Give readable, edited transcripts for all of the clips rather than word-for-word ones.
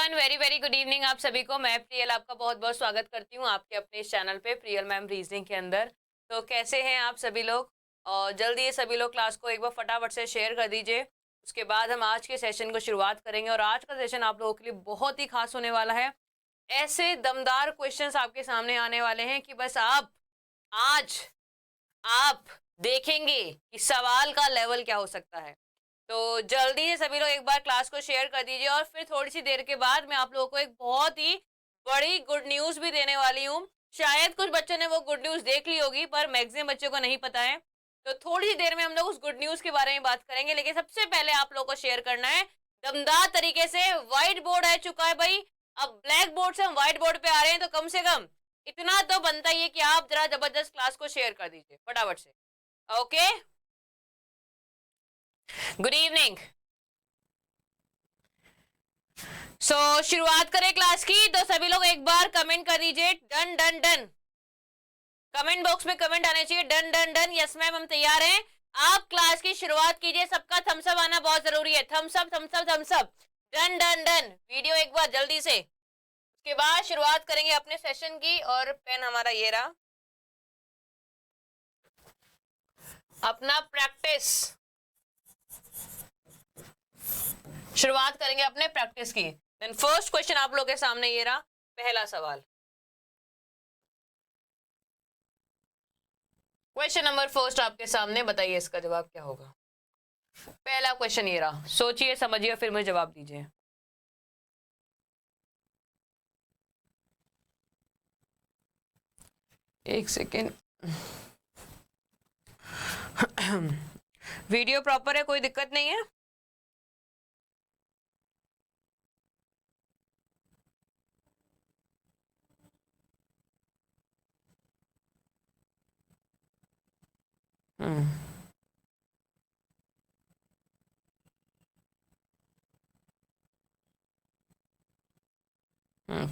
Everyone, very very good evening आप सभी को। मैं प्रियल आपका बहुत बहुत स्वागत करती हूँ आपके अपने इस चैनल पे प्रियल मैम रीजनिंग के अंदर। तो कैसे हैं आप सभी लोग? और जल्दी ये सभी लोग क्लास को एक बार फटाफट से शेयर कर दीजिए। उसके बाद हम आज के सेशन को शुरुआत करेंगे और आज का सेशन आप लोगों के लिए बहुत ही खास होने वाला है। ऐसे दमदार क्वेश्चंस आपके सामने आने वाले हैं कि बस आज आप देखेंगे कि सवाल का लेवल क्या हो सकता है। तो जल्दी से सभी लोग एक बार क्लास को शेयर कर दीजिए और फिर थोड़ी सी देर के बाद मैं आप लोगों को एक बहुत ही बड़ी गुड न्यूज भी देने वाली हूँ। शायद कुछ बच्चों ने वो गुड न्यूज देख ली होगी पर मैक्सिमम बच्चों को नहीं पता है। तो थोड़ी सी देर में हम लोग उस गुड न्यूज के बारे में बात करेंगे, लेकिन सबसे पहले आप लोगों को शेयर करना है दमदार तरीके से। व्हाइट बोर्ड आ चुका है भाई, अब ब्लैक बोर्ड से हम व्हाइट बोर्ड पे आ रहे हैं, तो कम से कम इतना तो बनता ही है कि आप जरा जबरदस्त क्लास को शेयर कर दीजिए फटाफट से। Okay, good evening. शुरुआत करें क्लास की। तो सभी लोग एक बार कमेंट कर दीजिए done done done. Comment box में कमेंट आने चाहिए done done done. Yes ma'am, हम तैयार हैं। आप क्लास की शुरुआत कीजिए। सबका थम्स अप आना बहुत जरूरी है। Thumbs up thumbs up thumbs up. Done done done. Video एक बार जल्दी से। उसके बाद शुरुआत करेंगे अपने सेशन की। और पेन हमारा ये रहा, अपना प्रैक्टिस शुरुआत करेंगे अपने प्रैक्टिस की। देन फर्स्ट क्वेश्चन आप लोगों के सामने ये रहा, पहला सवाल। क्वेश्चन नंबर फर्स्ट आपके सामने, बताइए इसका जवाब क्या होगा। पहला क्वेश्चन ये रहा, सोचिए समझिए फिर मुझे जवाब दीजिए। एक सेकेंड। वीडियो प्रॉपर है, कोई दिक्कत नहीं है?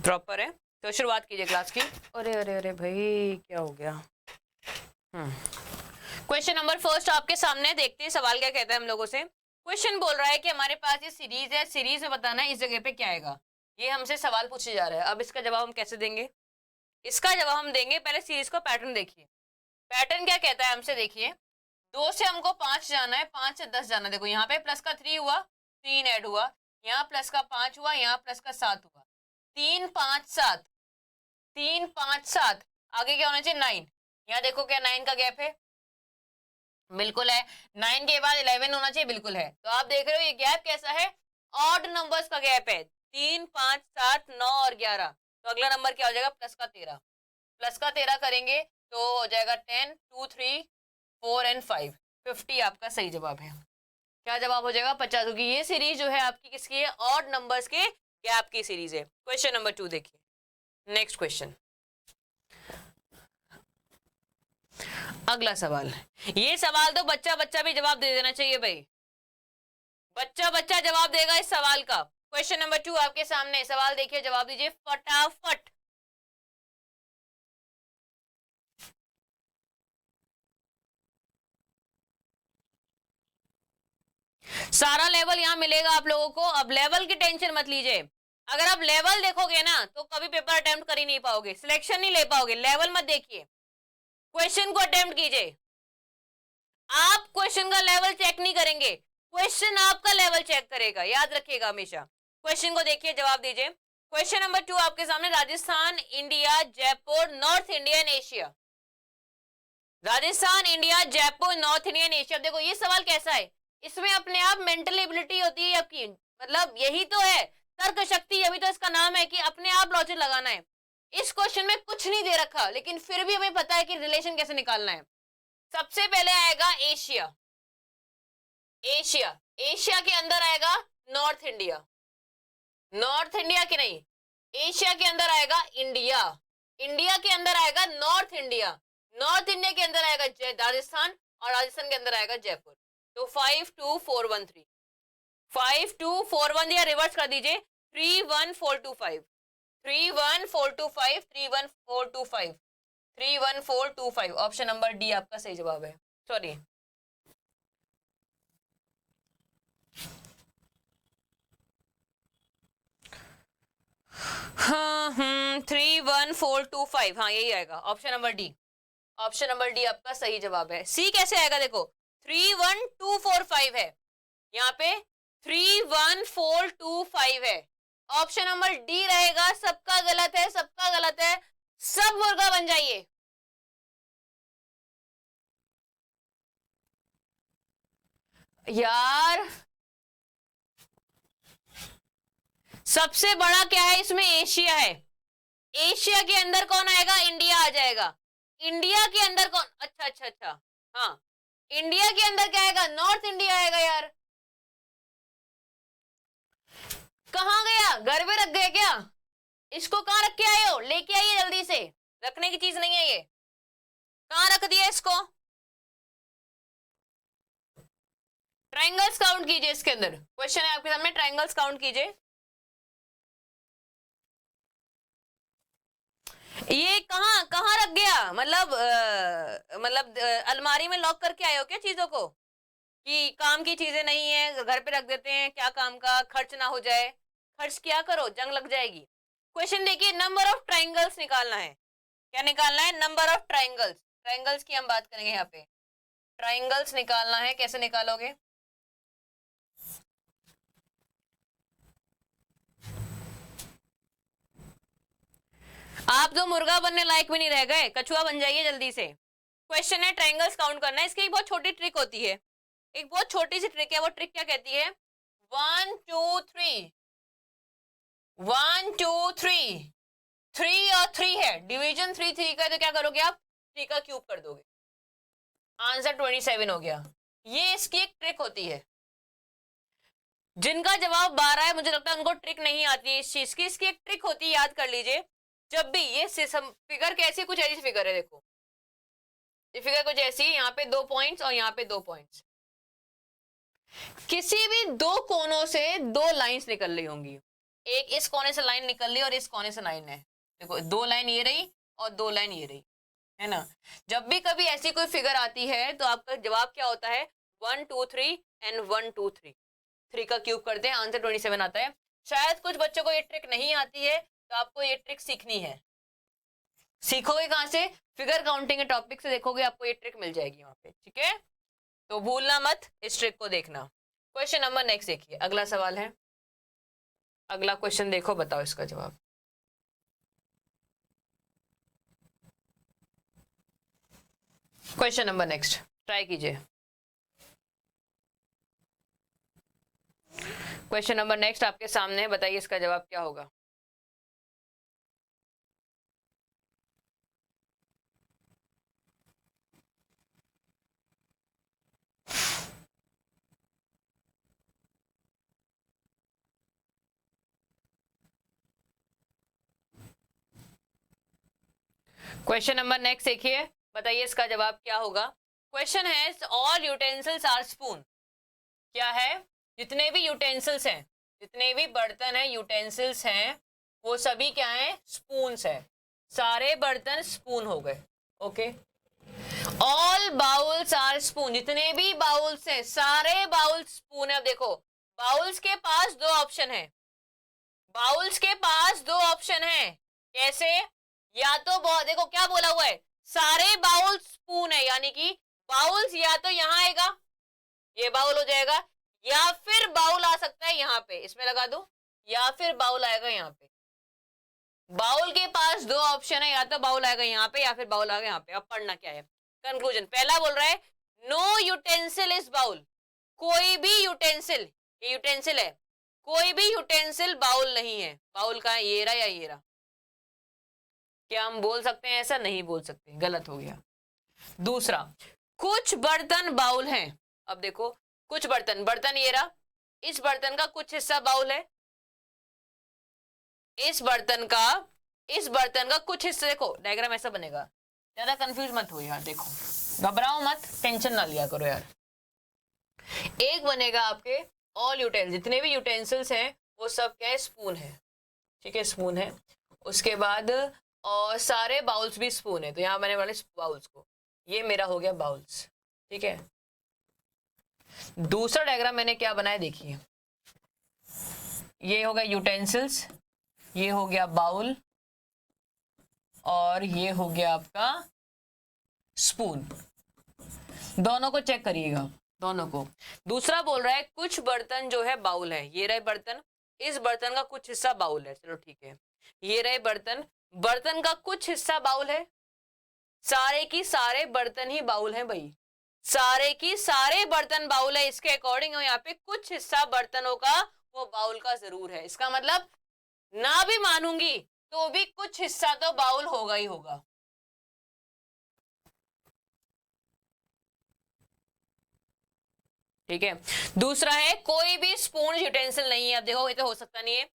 प्रॉपर है, तो शुरुआत कीजिए क्लास की। अरे अरे अरे भाई, क्या हो गया? क्वेश्चन नंबर फर्स्ट आपके सामने, देखते हैं सवाल क्या कहता है हम लोगों से। क्वेश्चन बोल रहा है कि हमारे पास ये सीरीज है, सीरीज में बताना है इस जगह पे क्या आएगा। ये हमसे सवाल पूछे जा रहा है। अब इसका जवाब हम कैसे देंगे? इसका जवाब हम देंगे, पहले सीरीज का पैटर्न देखिए। पैटर्न क्या कहता है हमसे, देखिए। 2 से हमको 5 जाना है, 5 से 10 जाना है। देखो यहाँ पे प्लस का 3 हुआ, 3 ऐड हुआ, यहाँ प्लस का 5 हुआ, यहाँ प्लस का 7 हुआ। 3 5 7, 3 5 7, आगे क्या होना चाहिए 9। यहाँ देखो क्या 9 का गैप है, बिल्कुल है। 9 के बाद 11 होना चाहिए, बिल्कुल है। तो आप देख रहे हो ये गैप कैसा है, ऑड नंबर्स का गैप है। 3 5 7 9 और 11। तो अगला नंबर क्या हो जाएगा, प्लस का 13। प्लस का 13 करेंगे तो हो जाएगा 10 2 3 4 एंड 5, 50 आपका सही जवाब है। क्या जवाब हो जाएगा, 50, क्योंकि ये सीरीज जो है आपकी किसकी है, ऑड नंबर्स के गैप की सीरीज है। क्वेश्चन नंबर 2 देखिए, नेक्स्ट क्वेश्चन, अगला सवाल। ये सवाल तो बच्चा बच्चा भी जवाब दे देना चाहिए भाई, बच्चा बच्चा जवाब देगा इस सवाल का। क्वेश्चन नंबर 2 आपके सामने, सवाल देखिए, जवाब दीजिए फटाफट। सारा लेवल यहां मिलेगा आप लोगों को। अब लेवल की टेंशन मत लीजिए। अगर आप लेवल देखोगे ना तो कभी पेपर अटेम्प्ट कर ही नहीं पाओगे, सिलेक्शन नहीं ले पाओगे। लेवल मत देखिए, क्वेश्चन को अटेम्प्ट कीजिए। आप क्वेश्चन का लेवल चेक नहीं करेंगे, क्वेश्चन आपका लेवल चेक करेगा, याद रखिएगा हमेशा। क्वेश्चन को देखिए, जवाब दीजिए। क्वेश्चन नंबर 2 आपके सामने, Rajasthan India Jaipur north Indian Asia. Rajasthan India Jaipur north Indian Asia. देखो ये सवाल कैसा है, इसमें अपने आप मेंटल एबिलिटी होती है आपकी, मतलब यही तो है तर्क शक्ति, अभी तो इसका नाम है कि अपने आप लॉजिक लगाना है। इस क्वेश्चन में कुछ नहीं दे रखा, लेकिन फिर भी हमें पता है कि रिलेशन कैसे निकालना है। सबसे पहले आएगा एशिया, एशिया एशिया के अंदर आएगा नॉर्थ इंडिया, नॉर्थ इंडिया की नहीं, एशिया के अंदर आएगा इंडिया, इंडिया के अंदर आएगा नॉर्थ इंडिया, नॉर्थ इंडिया के अंदर आएगा राजस्थान, और राजस्थान के अंदर आएगा जयपुर। तो 5 2 4 1 3, 5 2 4 1 दिया, रिवर्स कर दीजिए 3 1 4 2 5, 3 1 4 2 5, 3 1 4 2 5, 3 1 4 2 5। ऑप्शन नंबर डी आपका सही जवाब है। सॉरी, 31425, हाँ यही आएगा, option number D. Option number D आपका सही जवाब है। सी कैसे आएगा, देखो 31245 है, यहाँ पे 31425 है, ऑप्शन नंबर डी रहेगा। सबका गलत है, सबका गलत है, सब मुर्गा बन जाइए। यार सबसे बड़ा क्या है इसमें, एशिया है। एशिया के अंदर कौन आएगा, इंडिया आ जाएगा। इंडिया के अंदर कौन, अच्छा अच्छा अच्छा, हाँ इंडिया के अंदर क्या आएगा, नॉर्थ इंडिया आएगा। यार कहाँ गया, घर में रख गए क्या, इसको कहाँ रख के आए हो, लेके आइए जल्दी से, रखने की चीज नहीं है ये, कहाँ रख दिया इसको। ट्रायंगल्स काउंट कीजिए, इसके अंदर क्वेश्चन है आपके सामने, ट्रायंगल्स काउंट कीजिए। ये कहाँ कहाँ रख गया, मतलब अलमारी में लॉक करके आए हो क्या चीजों को, कि काम की चीजें नहीं है घर पे रख देते हैं, क्या काम का, खर्च ना हो जाए, खर्च क्या करो, जंग लग जाएगी। क्वेश्चन देखिए, नंबर ऑफ ट्राइंगल्स निकालना है। क्या निकालना है, नंबर ऑफ ट्राइंगल्स। ट्राइंगल्स की हम बात करेंगे यहाँ पे, ट्राइंगल्स निकालना है, कैसे निकालोगे। आप जो मुर्गा बनने लायक भी नहीं रह गए, कछुआ बन जाइए जल्दी से। क्वेश्चन है ट्राइंगल्स काउंट करना है, इसकी एक बहुत छोटी ट्रिक होती है, एक बहुत छोटी सी ट्रिक है। वो ट्रिक क्या कहती है, 1 2 3, 1 2 3, 3 और 3 है, डिवीजन 3 3 का, तो क्या करोगे आप, 3 का क्यूब कर दोगे, आंसर 27 हो गया। ये इसकी एक ट्रिक होती है। जिनका जवाब 12 है, मुझे लगता है उनको ट्रिक नहीं आती है इस चीज की। इसकी एक ट्रिक होती है, याद कर लीजिए। जब भी ये फिगर कैसी, कुछ ऐसी फिगर है, देखो ये फिगर कुछ ऐसी, यहाँ पे 2 पॉइंट्स और यहाँ पे 2 पॉइंट्स, किसी भी 2 कोनों से 2 लाइंस निकल रही होंगी, एक इस कोने से लाइन निकल रही है और इस कोने से लाइन है, देखो 2 लाइन ये रही और 2 लाइन ये रही, है ना। जब भी कभी ऐसी कोई फिगर आती है तो आपका जवाब क्या होता है, 1 2 3 एंड 1 2 3, 3 का क्यूब करते हैं, आंसर 27 आता है। शायद कुछ बच्चों को ये ट्रिक नहीं आती है, तो आपको ये ट्रिक सीखनी है। सीखोगे कहां से, फिगर काउंटिंग के टॉपिक से देखोगे, आपको ये ट्रिक मिल जाएगी वहां पे, ठीक है। तो भूलना मत, इस ट्रिक को देखना। क्वेश्चन नंबर नेक्स्ट देखिए, अगला सवाल है, अगला क्वेश्चन देखो, बताओ इसका जवाब। क्वेश्चन नंबर नेक्स्ट ट्राई कीजिए। क्वेश्चन नंबर नेक्स्ट आपके सामने, बताइए इसका जवाब क्या होगा। क्वेश्चन नंबर नेक्स्ट देखिए, बताइए इसका जवाब क्या होगा। क्वेश्चन है, ऑल यूटेंसिल्स आर स्पून। क्या है, जितने भी यूटेंसिल्स हैं, जितने भी बर्तन हैं, यूटेंसिल्स हैं, वो सभी क्या हैं, स्पून्स हैं। सारे बर्तन स्पून हो गए, okay. All bowls are spoon, जितने भी बाउल्स हैं, सारे बाउल्स स्पून है। अब देखो, बाउल्स के पास 2 ऑप्शन है, बाउल्स के पास 2 ऑप्शन है, कैसे, या तो देखो क्या बोला हुआ है, सारे बाउल स्पून है, यानी कि बाउल्स या तो यहां आएगा, ये बाउल हो जाएगा, या फिर बाउल आ सकता है यहाँ पे, इसमें लगा दो, या फिर बाउल आएगा यहाँ पे। बाउल के पास 2 ऑप्शन है, या तो बाउल आएगा यहाँ पे या फिर बाउल आएगा यहाँ पे। अब पढ़ना क्या है, कंक्लूजन। पहला बोल रहा है, नो यूटेंसिल इज बाउल, कोई भी यूटेंसिल, ये यूटेंसिल है, कोई भी यूटेंसिल बाउल नहीं है। बाउल का ये रहा या ये रहा, क्या हम बोल सकते हैं ऐसा, नहीं बोल सकते, गलत हो गया। दूसरा, कुछ बर्तन बाउल हैं। अब देखो, कुछ बर्तन, बर्तन ये रहा, इस बर्तन का कुछ हिस्सा बाउल है, इस बर्तन का कुछ हिस्सा, देखो डायग्राम ऐसा बनेगा, ज्यादा कंफ्यूज मत हो यार, देखो घबराओ मत, टेंशन ना लिया करो यार। एक बनेगा आपके ऑल यूटेंसिल्स, जितने भी यूटेंसिल्स हैं वो सब क्या है, स्पून है, ठीक है, स्पून है। उसके बाद और सारे बाउल्स भी स्पून है, तो यहाँ बने वाले बाउल्स को, ये मेरा हो गया बाउल्स, ठीक है। दूसरा डायग्राम मैंने क्या बनाया, देखिए, ये हो गया यूटेंसिल्स, ये हो गया बाउल, और ये हो गया आपका स्पून। दोनों को चेक करिएगा, दोनों को। दूसरा बोल रहा है कुछ बर्तन जो है बाउल है, ये रहे बर्तन, इस बर्तन का कुछ हिस्सा बाउल है, चलो ठीक है, ये रहे बर्तन, बर्तन का कुछ हिस्सा बाउल है, सारे की सारे बर्तन ही बाउल हैं भाई, सारे की सारे बर्तन बाउल है, इसके अकॉर्डिंग यहाँ पे कुछ हिस्सा बर्तनों का वो बाउल का जरूर है। इसका मतलब ना भी मानूंगी तो भी कुछ हिस्सा तो बाउल होगा ही होगा। ठीक है। दूसरा है कोई भी स्पून यूटेंसिल नहीं है। अब देखो ये तो हो सकता नहीं है,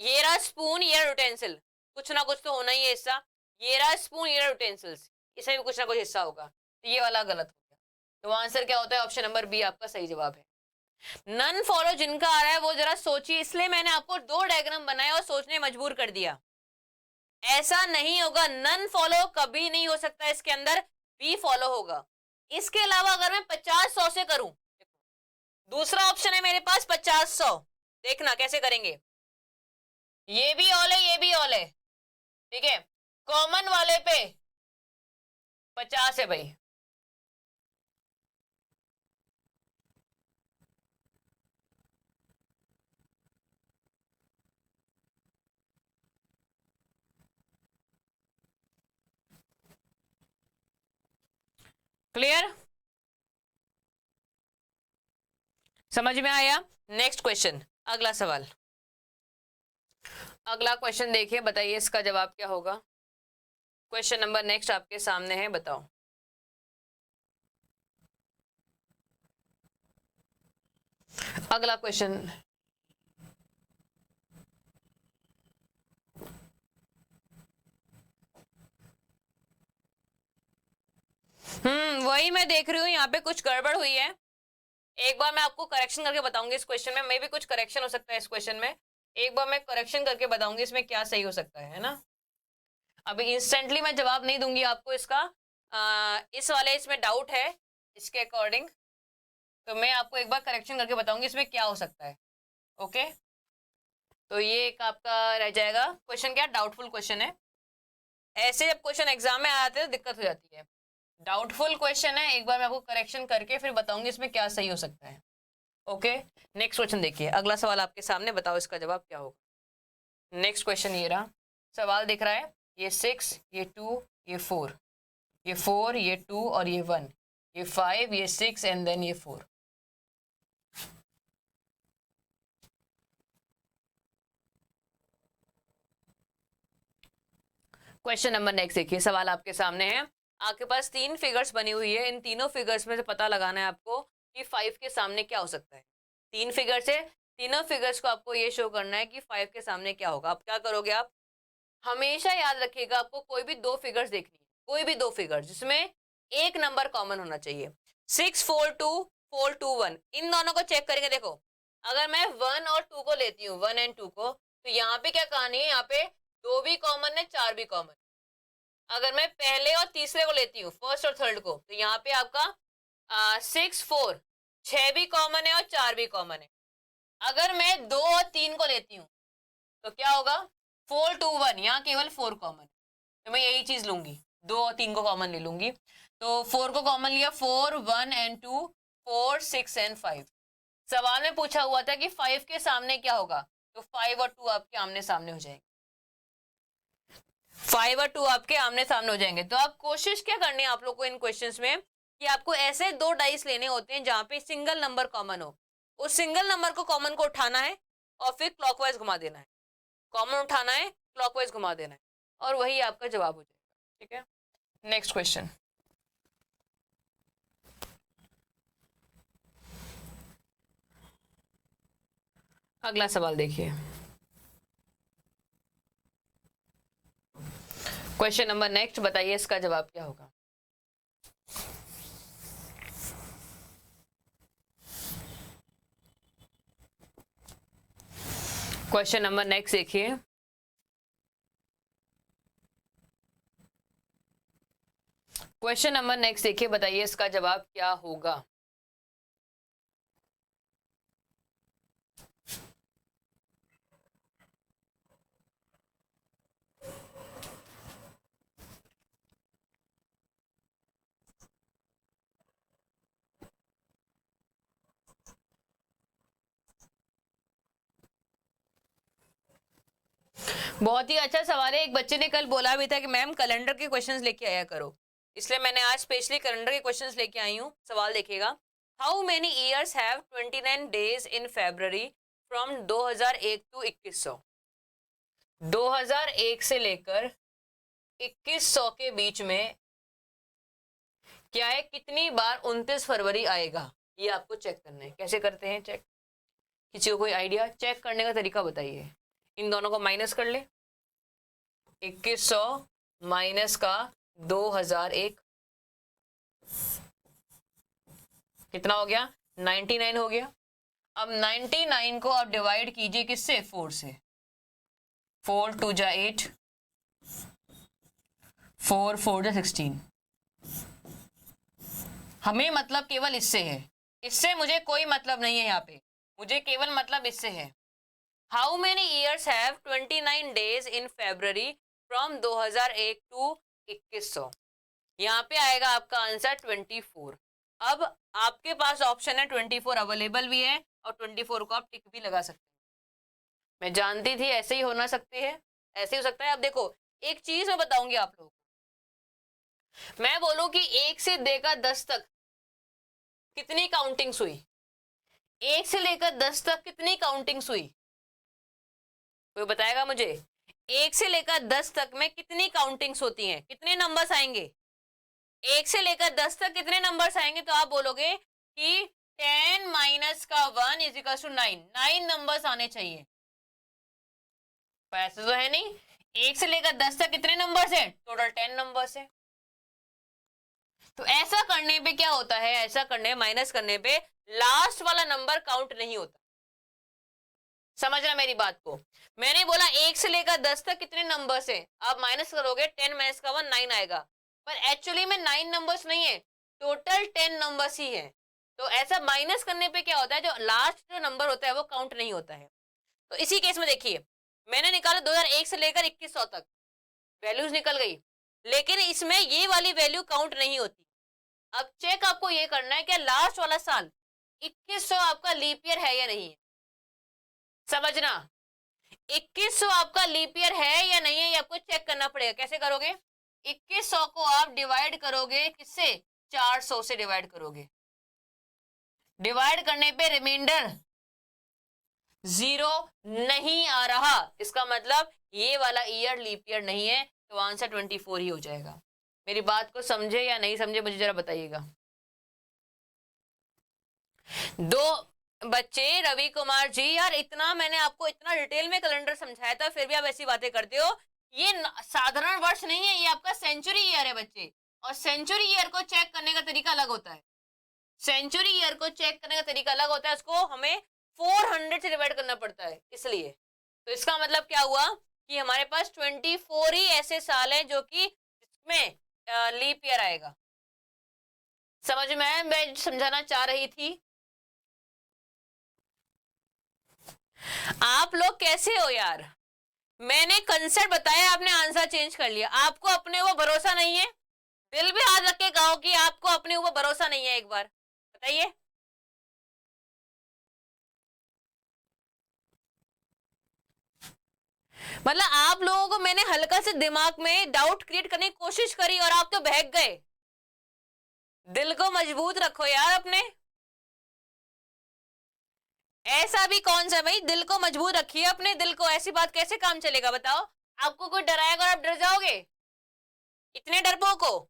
ये रहा स्पून, ये रहा यूटेंसिल, कुछ ना कुछ तो होना ही है हिस्सा। ये रहा स्पून, ये रहा यूटेंसिल्स, इसमें भी कुछ ना कुछ हिस्सा होगा, तो ये वाला गलत हो गया। तो आंसर क्या होता है? ऑप्शन नंबर बी आपका सही जवाब है। नन फॉलो जिनका आ रहा है वो जरा सोचिए, इसलिए मैंने आपको 2 डायग्राम बनाए और सोचने मजबूर कर दिया। ऐसा नहीं होगा, नन फॉलो कभी नहीं हो सकता, इसके अंदर बी फॉलो होगा। इसके अलावा अगर मैं 50-100 से करूं, दूसरा ऑप्शन है मेरे पास 50-100, देखना कैसे करेंगे। ये भी ऑल है, ये भी ऑल है, ठीक है, कॉमन वाले पे 50 है भाई। क्लियर? समझ में आया? नेक्स्ट क्वेश्चन, अगला सवाल, अगला क्वेश्चन देखिए, बताइए इसका जवाब क्या होगा। क्वेश्चन नंबर नेक्स्ट आपके सामने है, बताओ। अगला क्वेश्चन, वही मैं देख रही हूँ, यहाँ पे कुछ गड़बड़ हुई है। एक बार मैं आपको करेक्शन करके बताऊंगी इस क्वेश्चन में, मे भी कुछ करेक्शन हो सकता है इस क्वेश्चन में, एक बार मैं करेक्शन करके बताऊंगी इसमें क्या सही हो सकता है ना। अभी इंस्टेंटली मैं जवाब नहीं दूंगी आपको इसका, इस वाले इसमें डाउट है इसके अकॉर्डिंग, तो मैं आपको एक बार करेक्शन करके बताऊंगी इसमें क्या हो सकता है। ओके, तो ये एक आपका रह जाएगा क्वेश्चन, क्या डाउटफुल क्वेश्चन है। ऐसे जब क्वेश्चन एग्जाम में आते हैं तो दिक्कत हो जाती है, डाउटफुल क्वेश्चन है, एक बार मैं आपको करेक्शन करके फिर बताऊंगी इसमें क्या सही हो सकता है। ओके, नेक्स्ट क्वेश्चन देखिए, अगला सवाल आपके सामने, बताओ इसका जवाब क्या होगा। नेक्स्ट क्वेश्चन ये रहा, सवाल दिख रहा है, ये 6, ये 2, ये 4, ये 4, ये 2 और ये 1, ये 5, ये 6 एंड देन ये 4। क्वेश्चन नंबर नेक्स्ट देखिए, सवाल आपके सामने है, आपके पास 3 फिगर्स बनी हुई है, इन तीनों फिगर्स में से पता लगाना है आपको कि 5 के सामने क्या हो सकता है। 3 फिगर्स है, तीनों फिगर्स को आपको ये शो करना है कि 5 के सामने क्या होगा। आप क्या करोगे, आप हमेशा याद रखिएगा, आपको कोई भी 2 फिगर्स देखनी है, कोई भी 2 फिगर्स जिसमें एक नंबर कॉमन होना चाहिए। 6, 4, 2, 4, 2, 1, इन दोनों को चेक करेंगे। देखो अगर मैं 1 और 2 को लेती हूँ, 1 एंड 2 को, तो यहाँ पे क्या कहानी है, यहाँ पे 2 भी कॉमन है, 4 भी कॉमन। अगर मैं पहले और तीसरे को लेती हूँ, फर्स्ट और थर्ड को, तो यहाँ पे आपका 6, 4, 6 भी कॉमन है और 4 भी कॉमन है। अगर मैं 2 और 3 को लेती हूँ तो क्या होगा, 4, 2, 1, यहाँ केवल 4 कॉमन है, तो मैं यही चीज लूंगी, 2 और 3 को कॉमन ले लूंगी। तो 4 को कॉमन लिया, 4, 1 एंड 2, 4, 6 एंड 5। सवाल में पूछा हुआ था कि 5 के सामने क्या होगा, तो 5 और 2 आपके आमने सामने हो जाएंगे, 5 और 2 आपके आमने सामने हो जाएंगे। तो आप कोशिश क्या करनी है आप लोग को इन क्वेश्चंस में, कि आपको ऐसे 2 डाइस लेने होते हैं जहां पे सिंगल नंबर कॉमन हो, उस सिंगल नंबर को कॉमन को उठाना है और फिर क्लॉकवाइज घुमा देना है, कॉमन उठाना है, क्लॉकवाइज घुमा देना है, और वही आपका जवाब हो जाएगा। ठीक है, नेक्स्ट क्वेश्चन, अगला सवाल देखिए, क्वेश्चन नंबर नेक्स्ट, बताइए इसका जवाब क्या होगा। क्वेश्चन नंबर नेक्स्ट देखिए, क्वेश्चन नंबर नेक्स्ट देखिए, बताइए इसका जवाब क्या होगा। बहुत ही अच्छा सवाल है। एक बच्चे ने कल बोला भी था कि मैम कैलेंडर के क्वेश्चंस लेके आया करो, इसलिए मैंने आज स्पेशली कैलेंडर के क्वेश्चंस लेके आई हूँ। सवाल देखिएगा, how many years have 29 days in February from 2001 to 2100। 2001 से लेकर 2100 के बीच में क्या है, कितनी बार 29 फरवरी आएगा, ये आपको चेक करना है। कैसे करते हैं चेक? किसी को कोई आइडिया? चेक करने का तरीका बताइए। इन दोनों को माइनस कर ले, 2100 माइनस का 2001 कितना हो गया? 99 हो गया। अब 99 को आप डिवाइड कीजिए किससे? 4 से। 4 2 जा 8, 4 4 जा 16। हमें मतलब केवल इससे है, इससे मुझे कोई मतलब नहीं है। यहाँ पे मुझे केवल मतलब इससे है। How many years have 29 days in February from 2001 to 2100। यहाँ पे आएगा आपका आंसर 24। अब आपके पास ऑप्शन है 24 अवेलेबल भी है, और 24 को आप टिक भी लगा सकते हैं। मैं जानती थी ऐसे ही होना सकती है, ऐसे ही हो सकता है। अब देखो, एक चीज मैं बताऊंगी आप लोगों को। मैं बोलूं कि 1 से लेकर 10 तक कितनी काउंटिंग्स हुई, 1 से लेकर 10 तक कितनी काउंटिंग्स हुई, कोई बताएगा मुझे? 1 से लेकर 10 तक में कितनी काउंटिंग्स होती हैं, कितने नंबर्स आएंगे? 1 से लेकर 10 तक कितने नंबर्स आएंगे? तो आप बोलोगे कि 10 माइनस का 1 इज इक्वल टू 9। 9 नंबर्स आने चाहिए, पर ऐसे तो है नहीं। 1 से लेकर 10 तक कितने नंबर्स हैं? टोटल 10 नंबर्स है। तो ऐसा करने पे क्या होता है, ऐसा करने माइनस करने पे लास्ट वाला नंबर काउंट नहीं होता। समझना मेरी बात को। मैंने बोला 1 से लेकर 10 तक कितने नंबर्स हैं, आप माइनस करोगे 10 माइनस का 1 9 आएगा, पर एक्चुअली में 9 नंबर्स नहीं है, टोटल 10 नंबर्स ही है। तो ऐसा माइनस करने पे क्या होता है, जो लास्ट जो नंबर होता है वो काउंट नहीं होता है। तो इसी केस में देखिए, मैंने निकाला 2001 से लेकर 2100 तक, वैल्यूज निकल गई, लेकिन इसमें ये वाली वैल्यू काउंट नहीं होती। अब चेक आपको ये करना है कि लास्ट वाला साल 2100 आपका लीप ईयर है या नहीं है। समझना, 2100 आपका लीप ईयर है या नहीं है, ये आपको चेक करना पड़ेगा। कैसे करोगे? 2100 को आप डिवाइड करोगे किससे? 400 से डिवाइड करोगे। डिवाइड करने पे रिमाइंडर 0 नहीं आ रहा, इसका मतलब ये वाला ईयर लीप ईयर नहीं है, तो आंसर 24 ही हो जाएगा। मेरी बात को समझे या नहीं समझे, मुझे जरा बताइएगा। दो बच्चे, रवि कुमार जी, यार इतना मैंने आपको इतना डिटेल में कैलेंडर समझाया था, फिर भी आप ऐसी बातें करते हो। ये साधारण वर्ष नहीं है, ये आपका सेंचुरी ईयर है बच्चे, और सेंचुरी ईयर को चेक करने का तरीका अलग होता है। सेंचुरी ईयर को चेक करने का तरीका अलग होता है, उसको हमें 400 से डिवाइड करना पड़ता है, इसलिए। तो इसका मतलब क्या हुआ कि हमारे पास 24 ही ऐसे साल हैं जो कि इसमें लीप ईयर आएगा। समझ में आया मैं समझाना चाह रही थी? आप लोग कैसे हो यार? मैंने कंसेप्ट बताया, आपने आंसर चेंज कर लिया। आपको अपने ऊपर भरोसा नहीं है? दिल भी हाथ रख के कहो कि आपको अपने ऊपर भरोसा नहीं है, एक बार बताइए। मतलब आप लोगों को मैंने हल्का से दिमाग में डाउट क्रिएट करने की कोशिश करी और आप तो बहक गए। दिल को मजबूत रखो यार अपने। ऐसा भी कौन सा भाई, दिल को मजबूत रखिए अपने दिल को। ऐसी बात कैसे काम चलेगा बताओ? आपको कोई डराएगा और आप डर जाओगे? इतने डरपोक हो?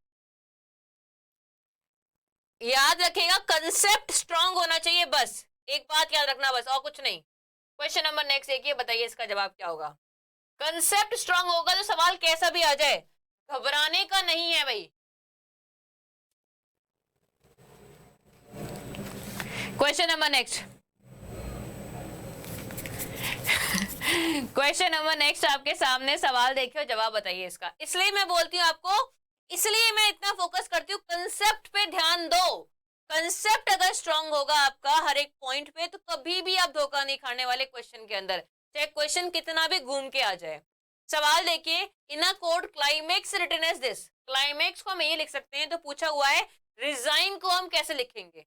याद रखिएगा, कंसेप्ट स्ट्रांग होना चाहिए, बस एक बात याद रखना, बस और कुछ नहीं। क्वेश्चन नंबर नेक्स्ट देखिए, बताइए इसका जवाब क्या होगा। कंसेप्ट स्ट्रांग होगा तो सवाल कैसा भी आ जाए, घबराने का नहीं है भाई। Question number next question number next आपके सामने सवाल देखिए और जवाब बताइए इसका। इसलिए मैं बोलती हूँ आपको, इसलिए मैं इतना फोकस करती हूँ, कंसेप्ट पे ध्यान दो। कंसेप्ट अगर स्ट्रांग होगा आपका हर एक पॉइंट पे, तो कभी भी आप धोखा नहीं खाने वाले क्वेश्चन के अंदर, चाहे क्वेश्चन कितना भी घूम के आ जाए। सवाल देखिए, in a code climax written as this. Climax को हम ये लिख सकते हैं, तो पूछा हुआ है रिजाइन को हम कैसे लिखेंगे।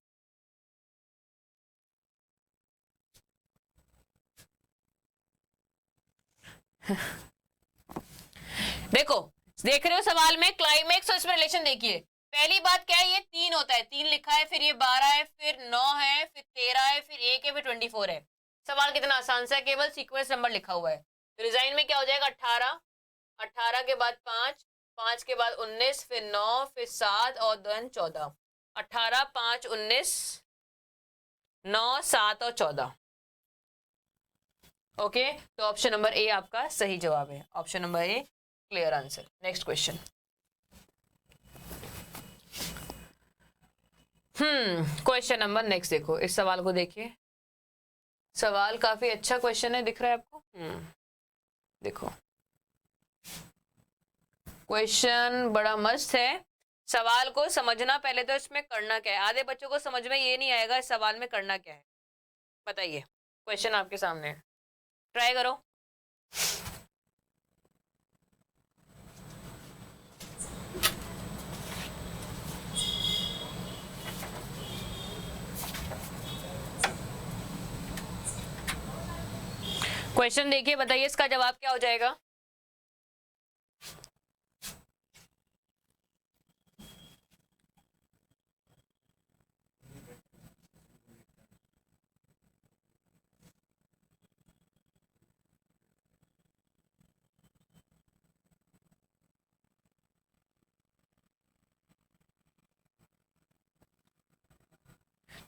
देखो, देख रहे हो सवाल में क्लाइमेक्स और इसमें रिलेशन देखिए। पहली बात क्या है, ये 3 होता है, 3 लिखा है, फिर ये 12 है, फिर 9 है, फिर 13 है, फिर 1 है, फिर 24 है। सवाल कितना आसान सा है, केवल सीक्वेंस नंबर लिखा हुआ है। तो डिजाइन में क्या हो जाएगा, 18, 18 के बाद 5, 5 के बाद 19, फिर 9, फिर 7 और देन 14। 18, 5, 19, 9, 7 और 14। ओके, तो ऑप्शन नंबर ए आपका सही जवाब है। Option number A clear answer. Next question. Question number next देखो, इस सवाल को देखिए। सवाल काफी अच्छा क्वेश्चन है, दिख रहा है आपको? देखो, क्वेश्चन बड़ा मस्त है। सवाल को समझना, पहले तो इसमें करना क्या है। आधे बच्चों को समझ में ये नहीं आएगा इस सवाल में करना क्या है। बताइए, क्वेश्चन आपके सामने है, ट्राई करो। क्वेश्चन देखिए, बताइए इसका जवाब क्या हो जाएगा।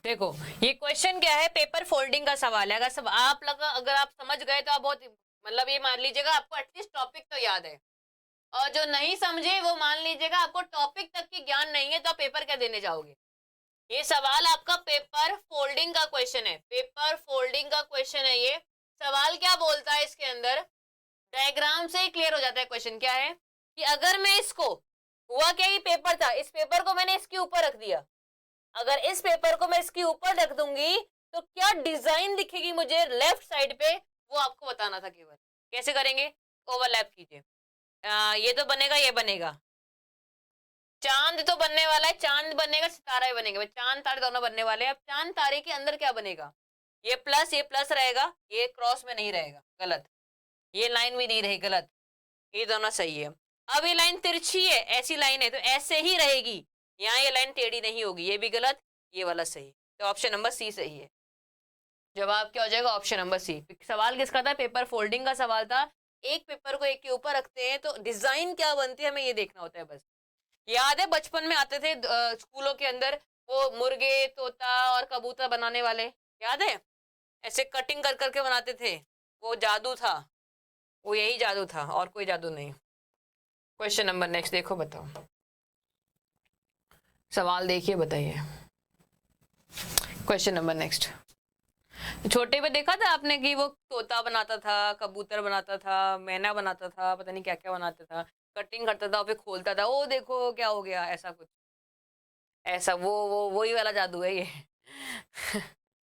देखो, ये क्वेश्चन क्या है, पेपर फोल्डिंग का सवाल है। अगर आप समझ गए तो आप बहुत, मतलब ये मान लीजिएगा आपको एटलीस्ट टॉपिक तो याद है, और जो नहीं समझे वो मान लीजिएगा आपको टॉपिक तक की ज्ञान नहीं है, तो आप पेपर क्या देने जाओगे। ये सवाल आपका पेपर फोल्डिंग का क्वेश्चन है, पेपर फोल्डिंग का क्वेश्चन है ये। सवाल क्या बोलता है इसके अंदर, डायग्राम से ही क्लियर हो जाता है क्वेश्चन क्या है, कि अगर मैं इसको, हुआ क्या, ये पेपर था, इस पेपर को मैंने इसके ऊपर रख दिया, अगर इस पेपर को मैं इसके ऊपर रख दूंगी तो क्या डिजाइन दिखेगी मुझे लेफ्ट साइड पे, वो आपको बताना था केवल। कैसे करेंगे, ओवरलैप कीजिए। ये तो बनेगा, ये बनेगा, चांद तो बनने वाला है, चांद बनेगा, सितारा ही बनेगा, चांद तारे दोनों बनने वाले हैं। अब चांद तारे के अंदर क्या बनेगा, ये प्लस रहेगा, ये क्रॉस में नहीं रहेगा, गलत। ये लाइन भी नहीं रही, गलत। ये दोनों सही है। अब ये लाइन तिरछी है, ऐसी लाइन है तो ऐसे ही रहेगी, यहाँ ये लाइन टेढ़ी नहीं होगी, ये भी गलत, ये वाला सही। तो ऑप्शन नंबर सी सही है। जवाब क्या हो जाएगा, ऑप्शन नंबर सी। सवाल किसका था, पेपर फोल्डिंग का सवाल था। एक पेपर को एक के ऊपर रखते हैं तो डिजाइन क्या बनती है, हमें ये देखना होता है बस। याद है बचपन में आते थे स्कूलों के अंदर, वो मुर्गे, तोता और कबूतर बनाने वाले, याद है, ऐसे कटिंग कर करके बनाते थे। वो जादू था, वो यही जादू था, और कोई जादू नहीं। क्वेश्चन नंबर नेक्स्ट देखो, बताओ सवाल देखिए, बताइए। Question number next. छोटे पे देखा था आपने कि वो तोता बनाता था, कबूतर बनाता था, मैना बनाता था, पता नहीं क्या क्या बनाता था, कटिंग करता था, फिर खोलता था, ओ देखो क्या हो गया, ऐसा कुछ, ऐसा वो वही वाला जादू है ये।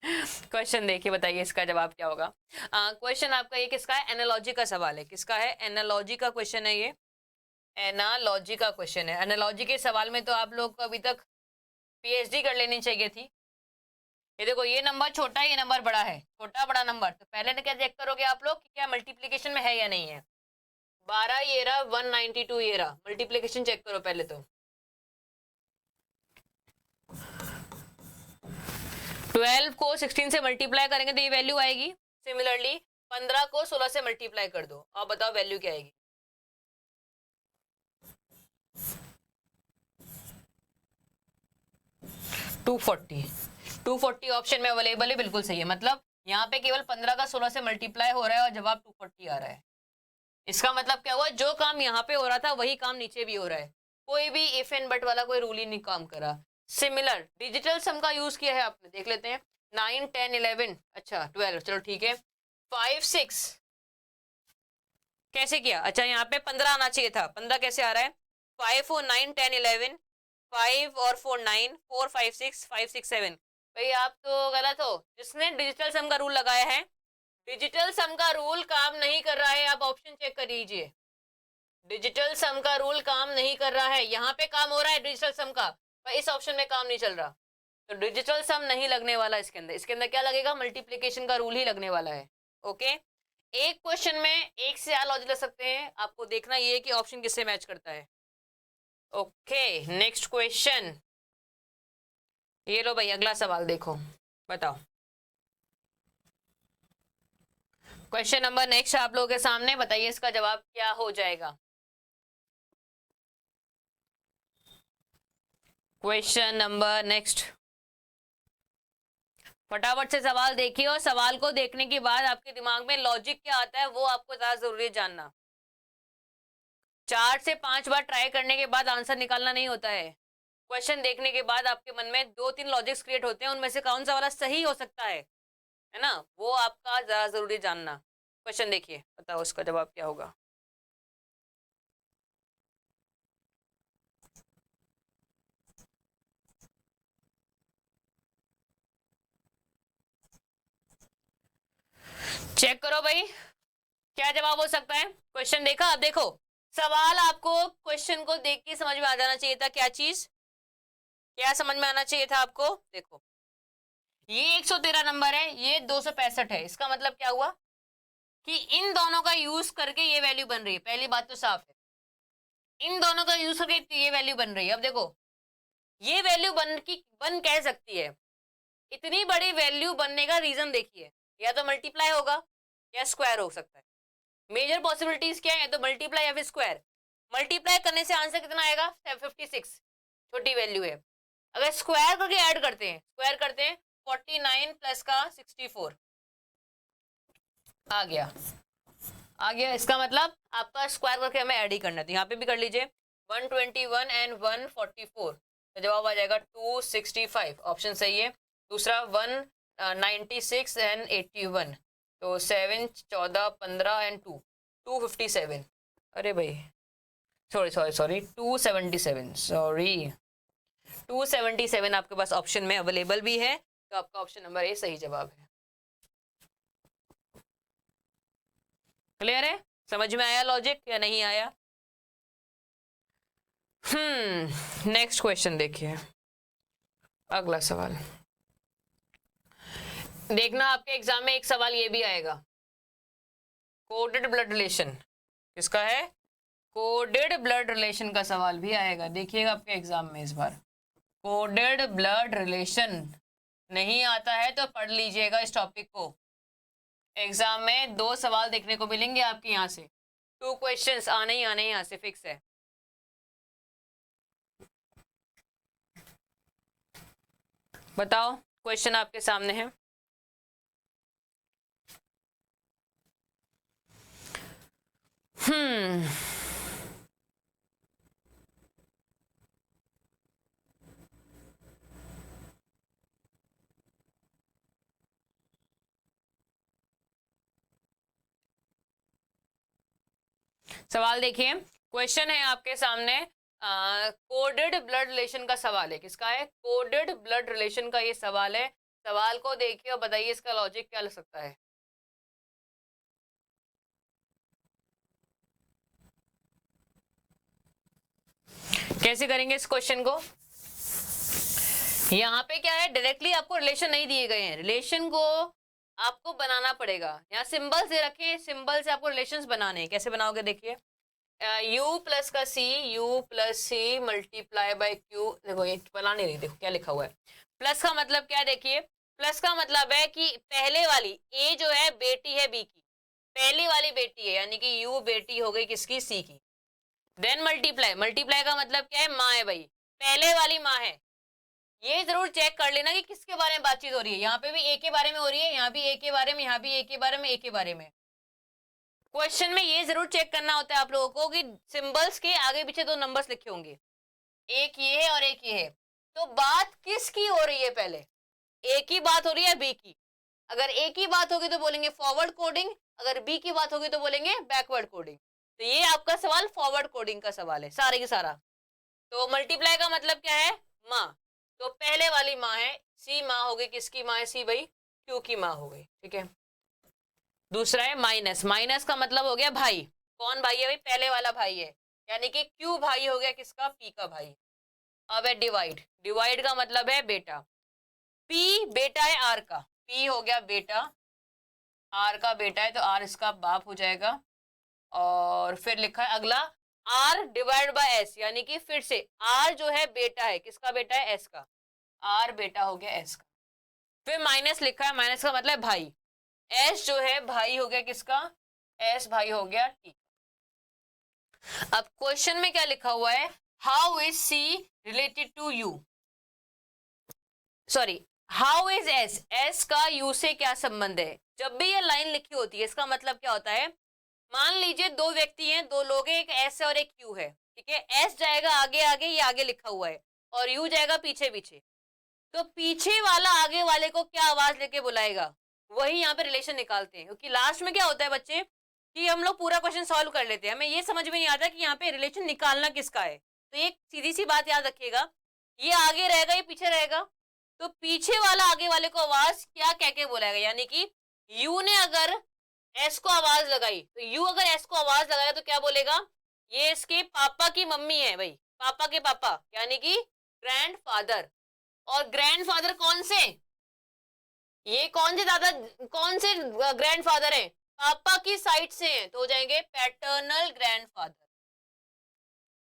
क्वेश्चन देखिए, बताइए इसका जवाब क्या होगा। क्वेश्चन आपका ये किसका है, एनालॉजी का सवाल है। किसका है, एनालॉजी का क्वेश्चन है ये, एनालॉजी का क्वेश्चन है। एनालॉजी के सवाल में तो आप लोग को अभी तक पीएचडी कर लेनी चाहिए थी। ये देखो, ये नंबर छोटा है, ये नंबर बड़ा है, छोटा बड़ा नंबर, तो पहले ने क्या चेक करोगे आप लोग कि क्या मल्टीप्लीकेशन में है या नहीं है। 12 ये रहा, 192 ये रहा, मल्टीप्लीकेशन चेक करो पहले तो। 12 को 16 से मल्टीप्लाई करेंगे तो ये वैल्यू आएगी। सिमिलरली 15 को 16 से मल्टीप्लाई कर दो, और बताओ वैल्यू क्या आएगी। टू 240 ऑप्शन में अवेलेबल है, बिल्कुल सही है। मतलब यहाँ पे केवल 15 का 16 से मल्टीप्लाई हो रहा है और जवाब 240 आ रहा है। इसका मतलब क्या हुआ, जो काम यहाँ पे हो रहा था वही काम नीचे भी हो रहा है, कोई भी इफ एंड बट वाला कोई रूल ही नहीं काम करा। सिमिलर डिजिटल सम का यूज किया है आपने, देख लेते हैं। 9, 10, 11, अच्छा 12, चलो ठीक है। 5, 6 कैसे किया, अच्छा यहाँ पे 15 आना चाहिए था, 15 कैसे आ रहा है, 5, 4, 9, 10, 11, 5 और 4, 9, 4, 5, 6, 5, 6, 7। भाई आप तो गलत हो, जिसने डिजिटल सम का रूल लगाया है, डिजिटल सम का रूल काम नहीं कर रहा है। आप ऑप्शन चेक कर लीजिए, डिजिटल सम का रूल काम नहीं कर रहा है। यहाँ पे काम हो रहा है डिजिटल सम का, पर इस ऑप्शन में काम नहीं चल रहा, तो डिजिटल सम नहीं लगने वाला इसके अंदर। इसके अंदर क्या लगेगा, मल्टीप्लीकेशन का रूल ही लगने वाला है। ओके, एक क्वेश्चन में एक से ज्यादा लॉजिक लग सकते हैं, आपको देखना ये है कि ऑप्शन किससे मैच करता है। Okay, next question. ये लो भाई, अगला सवाल देखो, बताओ। क्वेश्चन नंबर नेक्स्ट आप लोगों के सामने, बताइए इसका जवाब क्या हो जाएगा। क्वेश्चन नंबर नेक्स्ट, फटाफट से सवाल देखिए, और सवाल को देखने के बाद आपके दिमाग में लॉजिक क्या आता है वो आपको ज्यादा जरूरी है जानना। 4 से 5 बार ट्राई करने के बाद आंसर निकालना नहीं होता है। क्वेश्चन देखने के बाद आपके मन में 2-3 लॉजिक्स क्रिएट होते हैं, उनमें से कौन सा वाला सही हो सकता है ना, वो आपका ज्यादा जरूरी जानना। क्वेश्चन देखिए, बताओ उसका जवाब क्या होगा। चेक करो भाई, क्या जवाब हो सकता है। क्वेश्चन देखा, अब देखो सवाल, आपको क्वेश्चन को देख के समझ में आ जाना चाहिए था। क्या चीज, क्या समझ में आना चाहिए था आपको। देखो ये 113 नंबर है, ये 265 है, इसका मतलब क्या हुआ कि इन दोनों का यूज करके ये वैल्यू बन रही है। पहली बात तो साफ है, इन दोनों का यूज करके ये वैल्यू बन रही है। अब देखो ये वैल्यू बन कह सकती है, इतनी बड़ी वैल्यू बनने का रीजन देखिए, या तो मल्टीप्लाई होगा या स्क्वायर हो सकता है। मेजर पॉसिबिलिटीज क्या है, या तो मल्टीप्लाई या फिर स्क्वायर। मल्टीप्लाई करने से आंसर कितना आएगा, 56, छोटी वैल्यू है। अगर स्क्वायर करके ऐड करते हैं, स्क्वायर करते हैं 49 प्लस का 64 आ गया, आ गया। इसका मतलब आपका स्क्वायर करके हमें ऐड ही करना था, यहाँ पे भी कर लीजिए 121 एंड 144, तो जवाब आ जाएगा 265, ऑप्शन सही है। दूसरा 196 एंड 81, तो 7 14 15 एंड 2 257, अरे भाई सॉरी सॉरी सॉरी 277, सॉरी 277 आपके पास ऑप्शन में अवेलेबल भी है, तो आपका ऑप्शन नंबर ए सही जवाब है। क्लियर है, समझ में आया लॉजिक या नहीं आया। नेक्स्ट क्वेश्चन देखिए, अगला सवाल देखना, आपके एग्जाम में एक सवाल ये भी आएगा, कोडेड ब्लड रिलेशन किसका है, कोडेड ब्लड रिलेशन का सवाल भी आएगा, देखिएगा आपके एग्जाम में इस बार। कोडेड ब्लड रिलेशन नहीं आता है तो पढ़ लीजिएगा इस टॉपिक को, एग्जाम में 2 सवाल देखने को मिलेंगे आपके यहाँ से, 2 क्वेश्चंस आने ही आने यहाँ से फिक्स है। बताओ, क्वेश्चन आपके सामने है। सवाल देखिए, क्वेश्चन है आपके सामने, कोडेड ब्लड रिलेशन का सवाल है, किसका है, कोडेड ब्लड रिलेशन का ये सवाल है। सवाल को देखिए और बताइए इसका लॉजिक क्या लग सकता है। कैसे करेंगे इस क्वेश्चन को, यहाँ पे क्या है, डायरेक्टली आपको रिलेशन नहीं दिए गए हैं, रिलेशन को आपको बनाना पड़ेगा। यहाँ सिंबल्स दे रखे हैं, सिंबल से आपको रिलेशंस बनाने हैं, कैसे बनाओगे देखिए, u प्लस का c, u plus C multiply by Q, देखो ये बना नहीं रही, देखो क्या लिखा हुआ है। प्लस का मतलब क्या है, देखिए प्लस का मतलब है कि पहले वाली a जो है बेटी है b की, पहली वाली बेटी है, यानी कि u बेटी हो गई किसकी, c की। देन मल्टीप्लाई, मल्टीप्लाई का मतलब क्या है, माँ है भाई, पहले वाली माँ है। ये जरूर चेक कर लेना कि किसके बारे में बातचीत हो रही है, यहाँ पे भी ए के बारे में हो रही है, यहाँ भी ए के बारे में, यहाँ भी ए के बारे में, ए के बारे में। क्वेश्चन में ये जरूर चेक करना होता है आप लोगों को कि सिंबल्स के आगे पीछे 2 नंबर्स लिखे होंगे, एक ये है और एक ये है, तो बात किसकी हो रही है, पहले ए की बात हो रही है बी की। अगर ए की बात होगी तो बोलेंगे फॉरवर्ड कोडिंग, अगर बी की बात होगी तो बोलेंगे बैकवर्ड कोडिंग। तो ये आपका सवाल फॉरवर्ड कोडिंग का सवाल है सारे के सारा। तो मल्टीप्लाई का मतलब क्या है, माँ, तो पहले वाली माँ है, सी माँ हो गई, किसकी माँ है, सी भाई क्यू की माँ हो गई, ठीक है। दूसरा है माइनस, माइनस का मतलब हो गया भाई, कौन भाई है भाई, पहले वाला भाई है, यानी कि क्यू भाई हो गया किसका, पी का भाई। अब है डिवाइड, डिवाइड का मतलब है बेटा, पी बेटा है आर का, पी हो गया बेटा आर का बेटा है तो आर इसका बाप हो जाएगा। और फिर लिखा है अगला आर डिवाइड बाय एस, यानी कि फिर से आर जो है बेटा है, किसका बेटा है? एस का। आर बेटा हो गया एस का। फिर माइनस लिखा है, माइनस का मतलब भाई। एस जो है भाई हो गया किसका? एस भाई हो गया टी। अब क्वेश्चन में क्या लिखा हुआ है? How is C related to U, sorry how is S, S का यू से क्या संबंध है? जब भी ये लाइन लिखी होती है इसका मतलब क्या होता है? मान लीजिए दो व्यक्ति हैं, दो लोग हैं, एक एस है और एक यू है, ठीक है। एस जाएगा आगे आगे, ये आगे लिखा हुआ है, और यू जाएगा पीछे पीछे। तो पीछे वाला आगे वाले को क्या आवाज लेके बुलाएगा, वही यहाँ पे रिलेशन निकालते हैं। क्योंकि लास्ट में क्या होता है बच्चे कि हम लोग पूरा क्वेश्चन सॉल्व कर लेते हैं, हमें ये समझ में नहीं आता कि यहाँ पे रिलेशन निकालना किसका है। तो एक सीधी सी बात याद रखिएगा, ये आगे रहेगा ये पीछे रहेगा, तो पीछे वाला आगे वाले को आवाज क्या कह के बुलाएगा? यानी कि यू ने अगर एस को आवाज लगाई, तो यू अगर एस को आवाज लगाएगा तो क्या बोलेगा? ये इसके पापा की मम्मी है भाई, पापा के पापा, यानी कि ग्रैंडफादर। और ग्रैंडफादर कौन से? ये कौन से दादा, कौन से ग्रैंडफादर है? पापा की साइड से हैं, तो हो जाएंगे पैटर्नल ग्रैंडफादर।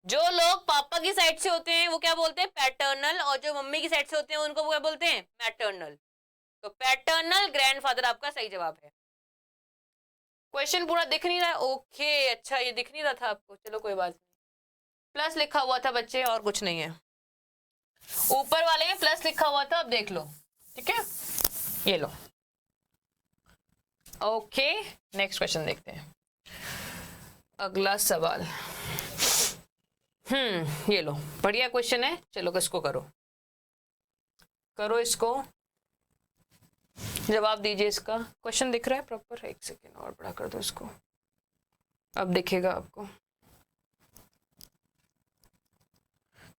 जो लोग पापा की साइड से होते हैं वो क्या बोलते हैं? पैटर्नल। और जो मम्मी की साइड से होते हैं उनको क्या बोलते हैं? मैटर्नल। तो पैटर्नल ग्रैंडफादर आपका सही जवाब है। क्वेश्चन पूरा दिख नहीं रहा है? ओके, अच्छा ये दिख नहीं रहा था आपको, चलो कोई बात नहीं। प्लस लिखा हुआ था बच्चे, और कुछ नहीं है। ऊपर वाले में प्लस लिखा हुआ था, अब देख लो, ठीक है, ये लो। ओके, नेक्स्ट क्वेश्चन देखते हैं। अगला सवाल, ये लो, बढ़िया क्वेश्चन है, चलो किसको करो, करो इसको, जवाब दीजिए इसका। क्वेश्चन दिख रहा है प्रॉपर? एक सेकेंड और बड़ा कर दो इसको, अब दिखेगा आपको।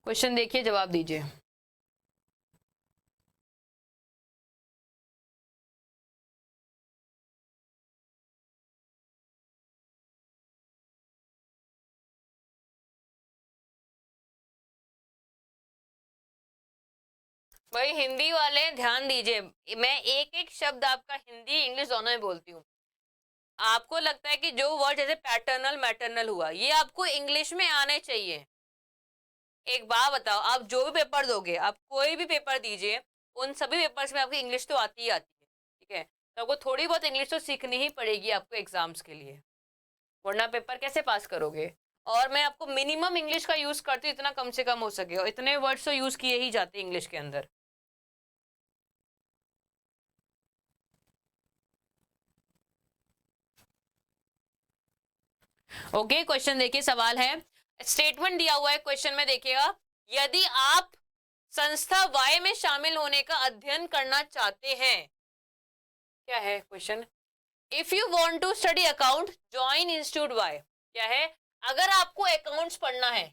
क्वेश्चन देखिए, जवाब दीजिए। भाई हिंदी वाले ध्यान दीजिए, मैं एक एक शब्द आपका हिंदी इंग्लिश दोनों में बोलती हूँ। आपको लगता है कि जो वर्ड जैसे पैटर्नल मैटरनल हुआ, ये आपको इंग्लिश में आने चाहिए। एक बात बताओ, आप जो भी पेपर दोगे, आप कोई भी पेपर दीजिए, उन सभी पेपर्स में आपकी इंग्लिश तो आती ही आती है, ठीक है। तो आपको थोड़ी बहुत इंग्लिश तो सीखनी ही पड़ेगी आपको एग्जाम्स के लिए, वरना पेपर कैसे पास करोगे। और मैं आपको मिनिमम इंग्लिश का यूज करती हूँ, इतना कम से कम हो सके, और इतने वर्ड्स तो यूज किए ही जाते हैं इंग्लिश के अंदर। ओके, क्वेश्चन देखिए, सवाल है, स्टेटमेंट दिया हुआ है क्वेश्चन में, देखिएगा। यदि आप संस्था वाई में शामिल होने का अध्ययन करना चाहते हैं, क्या है question? If you want to study account join institute Y. क्या है? अगर आपको अकाउंट्स पढ़ना है,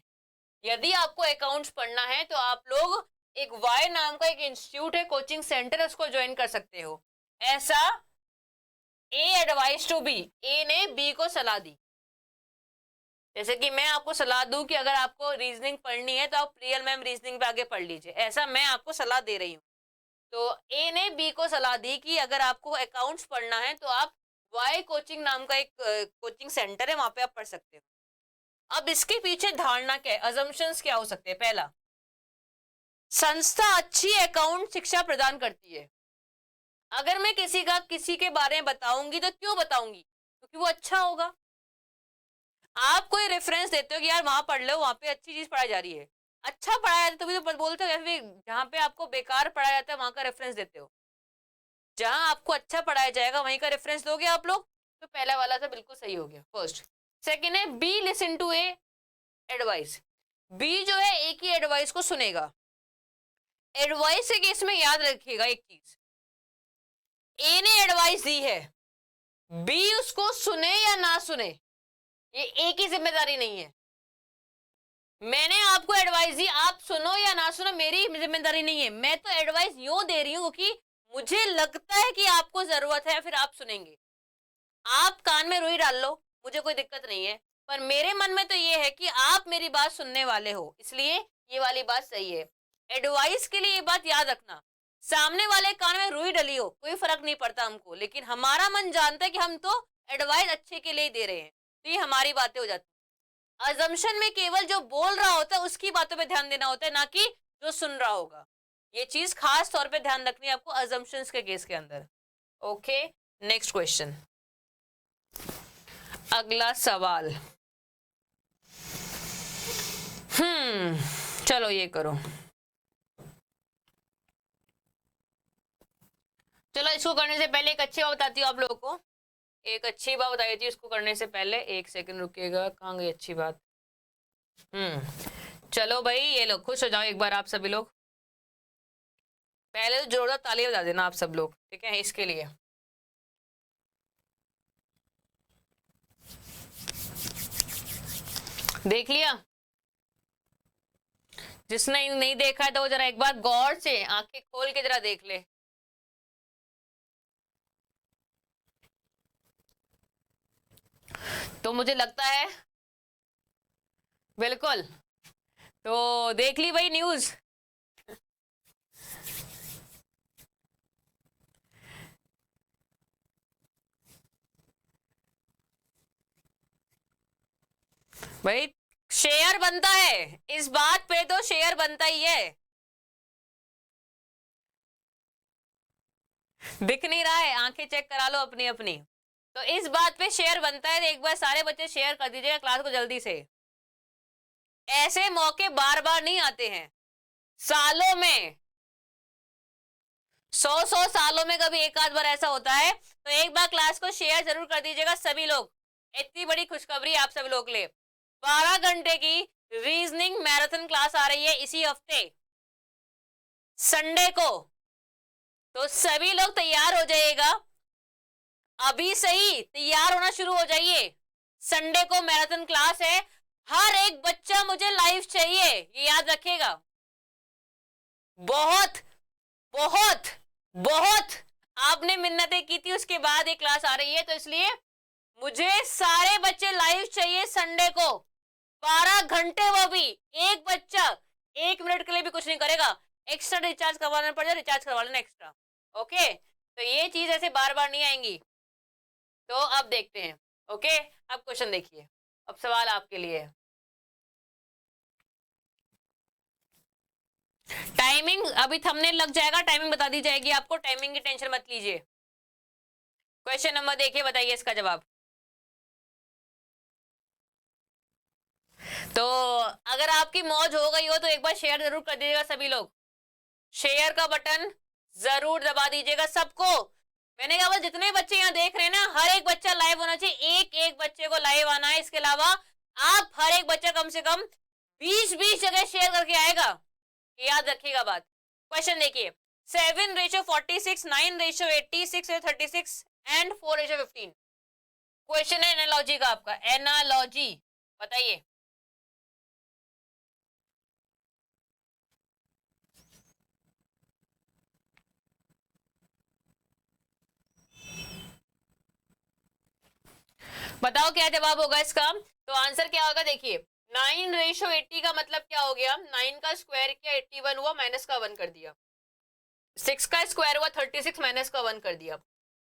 यदि आपको अकाउंट्स पढ़ना है तो आप लोग एक वाई नाम का एक इंस्टीट्यूट है, कोचिंग सेंटर है, उसको ज्वाइन कर सकते हो। ऐसा ए एडवाइस टू बी, ए ने बी को सलाह दी। जैसे कि मैं आपको सलाह दूं कि अगर आपको रीजनिंग पढ़नी है तो आप प्रियल मैम रीजनिंग पे आगे पढ़ लीजिए, ऐसा मैं आपको सलाह दे रही हूँ। तो ए ने बी को सलाह दी कि अगर आपको अकाउंट्स पढ़ना है तो आप वाई कोचिंग नाम का एक कोचिंग सेंटर है, वहां पे आप पढ़ सकते हो। अब इसके पीछे धारणा क्या है, अजम्पशंस क्या हो सकते हैं? पहला, संस्था अच्छी अकाउंट शिक्षा प्रदान करती है। अगर मैं किसी के बारे में बताऊंगी तो क्यों बताऊंगी? क्योंकि वो अच्छा होगा। आप कोई रेफरेंस देते हो कि यार वहां पढ़ लो, वहां पे अच्छी चीज पढ़ाई जा रही है, अच्छा पढ़ाया जाता है, तभी तो बोलते हो। जहाँ पे आपको बेकार पढ़ाया जाता है वहां का रेफरेंस देते हो, जहां आपको अच्छा पढ़ाया जाएगा वहीं का रेफरेंस दोगे आप लोग। तो पहला वाला तो बिल्कुल सही हो गया, फर्स्ट। सेकेंड है B listen to a advice. B जो है ए की एडवाइस को सुनेगा। एडवाइस के केस में याद रखिएगा एक चीज, ए ने एडवाइस दी है, बी उसको सुने या ना सुने ये ए की जिम्मेदारी नहीं है। मैंने आपको एडवाइस दी, आप सुनो या ना सुनो मेरी जिम्मेदारी नहीं है। मैं तो एडवाइस यूं दे रही हूँ क्योंकि मुझे लगता है कि आपको जरूरत है, फिर आप सुनेंगे। आप कान में रुई डाल लो, मुझे कोई दिक्कत नहीं है, पर मेरे मन में तो ये है कि आप मेरी बात सुनने वाले हो, इसलिए ये वाली बात सही है। एडवाइस के लिए ये बात याद रखना, सामने वाले कान में रुई डली हो कोई फर्क नहीं पड़ता हमको, लेकिन हमारा मन जानता है कि हम तो एडवाइस अच्छे के लिए दे रहे हैं, तो ये हमारी बातें हो जाती है। अजम्पशन में केवल जो बोल रहा होता है उसकी बातों पे ध्यान देना होता है, ना कि जो सुन रहा होगा। ये चीज खास तौर पे ध्यान रखनी है आपको अजम्पशंस के केस के अंदर। ओके, नेक्स्ट क्वेश्चन, अगला सवाल। चलो ये करो, चलो इसको करने से पहले एक अच्छी बात बताती हूँ आप लोगों को, एक अच्छी बात बताई थी इसको करने से पहले। एक सेकंड रुकिएगा, कहाँ गई अच्छी बात। चलो भाई ये लोग खुश हो जाओ एक बार आप सभी लोग। पहले तो जोरदार ताली बजा देना आप सब लोग, ठीक है, इसके लिए। देख लिया? जिसने नहीं देखा है तो वो जरा एक बार गौर से आंखें खोल के जरा देख ले। तो मुझे लगता है बिल्कुल, तो देख ली भाई न्यूज। भाई शेयर बनता है, इस बात पे तो शेयर बनता ही है। दिख नहीं रहा है, आंखें चेक करा लो अपनी अपनी। तो इस बात पे शेयर बनता है, एक बार सारे बच्चे शेयर कर दीजिएगा क्लास को जल्दी से। ऐसे मौके बार बार नहीं आते हैं, सालों में, 100 सालों में कभी एक आध बार ऐसा होता है। तो एक बार क्लास को शेयर जरूर कर दीजिएगा सभी लोग। इतनी बड़ी खुशखबरी आप सभी लोग के लिए, 12 घंटे की रीजनिंग मैराथन क्लास आ रही है इसी हफ्ते संडे को। तो सभी लोग तैयार हो जाइएगा, अभी सही तैयार होना शुरू हो जाइए। संडे को मैराथन क्लास है, हर एक बच्चा मुझे लाइव चाहिए, ये याद रखिएगा। बहुत बहुत बहुत आपने मिन्नतें की थी, उसके बाद एक क्लास आ रही है, तो इसलिए मुझे सारे बच्चे लाइव चाहिए संडे को। 12 घंटे, वो भी एक बच्चा 1 मिनट के लिए भी कुछ नहीं करेगा, एक्स्ट्रा रिचार्ज करवाना पड़ जाए, रिचार्ज करवा लेना एक्स्ट्रा। ओके, तो ये चीज ऐसे बार बार नहीं आएंगी। तो अब देखते हैं। ओके, अब क्वेश्चन देखिए, अब सवाल आपके लिए है। टाइमिंग अभी थंबनेल लग जाएगा, टाइमिंग बता दी जाएगी आपको, टाइमिंग की टेंशन मत लीजिए। क्वेश्चन नंबर देखिए, बताइए इसका जवाब। तो अगर आपकी मौज हो गई हो तो एक बार शेयर जरूर कर दीजिएगा सभी लोग, शेयर का बटन जरूर दबा दीजिएगा सबको। मैंने कहा जितने बच्चे यहाँ देख रहे हैं ना, हर एक बच्चा लाइव होना चाहिए, एक एक बच्चे को लाइव आना है। इसके अलावा आप हर एक बच्चा कम से कम 20-20 जगह शेयर करके आएगा, याद रखिएगा बात। क्वेश्चन देखिए, 7:46, 9:80, 6:36 एंड 4:15। क्वेश्चन है एनालॉजी का, आपका एनालॉजी बताइए। बताओ क्या जवाब होगा इसका। तो आंसर क्या होगा, देखिए 9:80 का मतलब क्या हो गया, 9 का स्क्वायर किया 81 हुआ, माइनस का 1 कर दिया। 6 का स्क्वायर हुआ 36, माइनस का 1 कर दिया।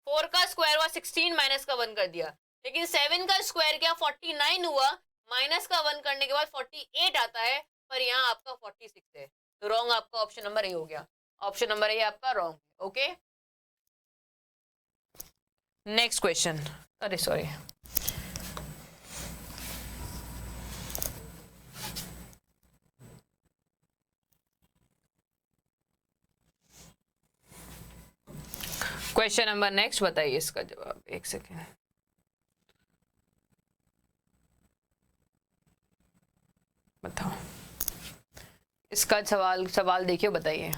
4 का स्क्वायर हुआ 16, माइनस का 1 कर दिया। लेकिन 7 का स्क्वायर किया 49 हुआ, माइनस का 1 करने के बाद 48 आता है, पर यहाँ आपका 46 है। तो रॉन्ग आपका ऑप्शन नंबर ए हो गया, ऑप्शन नंबर ए आपका रॉन्ग। Okay, next question. अरे सॉरी, क्वेश्चन नंबर नेक्स्ट, बताइए इसका जवाब। एक सेकेंड, बताओ इसका सवाल देखिए, बताइए।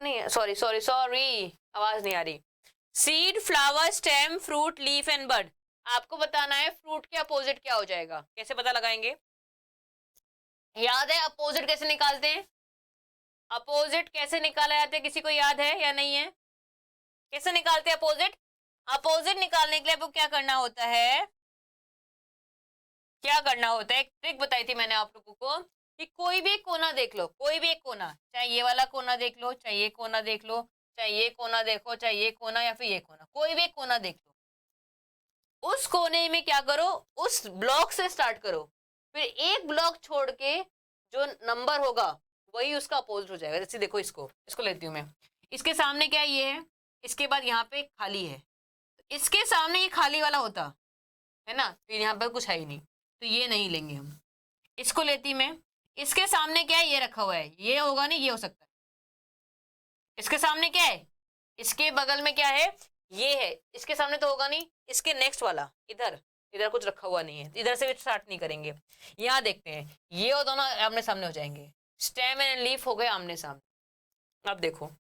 नहीं, सॉरी सॉरी सॉरी, आवाज नहीं आ रही। Seed, flower, stem, fruit, leaf and bud. आपको बताना है फ्रूट के अपोजिट क्या हो जाएगा। कैसे पता लगाएंगे? याद है अपोजिट कैसे निकालते हैं? अपोजिट कैसे निकाला जाता है, किसी को याद है या नहीं है? कैसे निकालते हैं अपोजिट? अपोजिट निकालने के लिए आपको क्या करना होता है? क्या करना होता है? एक ट्रिक बताई थी मैंने आप लोगों को कि कोई भी एक कोना देख लो, कोई भी एक कोना, चाहे ये वाला कोना देख लो, चाहे ये कोना देख लो, चाहे ये कोना देखो, चाहे ये कोना या फिर ये कोना, कोई भी एक कोना देख लो। उस कोने में क्या करो, उस ब्लॉक से स्टार्ट करो, फिर एक ब्लॉक छोड़ के जो नंबर होगा वही उसका अपोजिट हो जाएगा। जैसे देखो, इसको इसको लेती हूँ मैं, इसके सामने क्या ये है, इसके बाद यहाँ पे खाली है, इसके सामने ये खाली वाला होता है ना, फिर यहाँ पर कुछ है ही नहीं, तो ये नहीं लेंगे हम। इसको लेती मैं, इसके सामने क्या है, ये रखा हुआ है, ये होगा नहीं, ये हो सकता है। इसके सामने क्या है, इसके बगल में क्या है, ये है, इसके सामने तो होगा नहीं, इसके नेक्स्ट वाला इधर, इधर कुछ रखा हुआ नहीं है, इधर से भी स्टार्ट नहीं करेंगे। यहाँ देखते हैं, ये और दोनों आमने सामने हो जाएंगे, स्टेम एंड लीफ हो गए आमने सामने। अब देखो,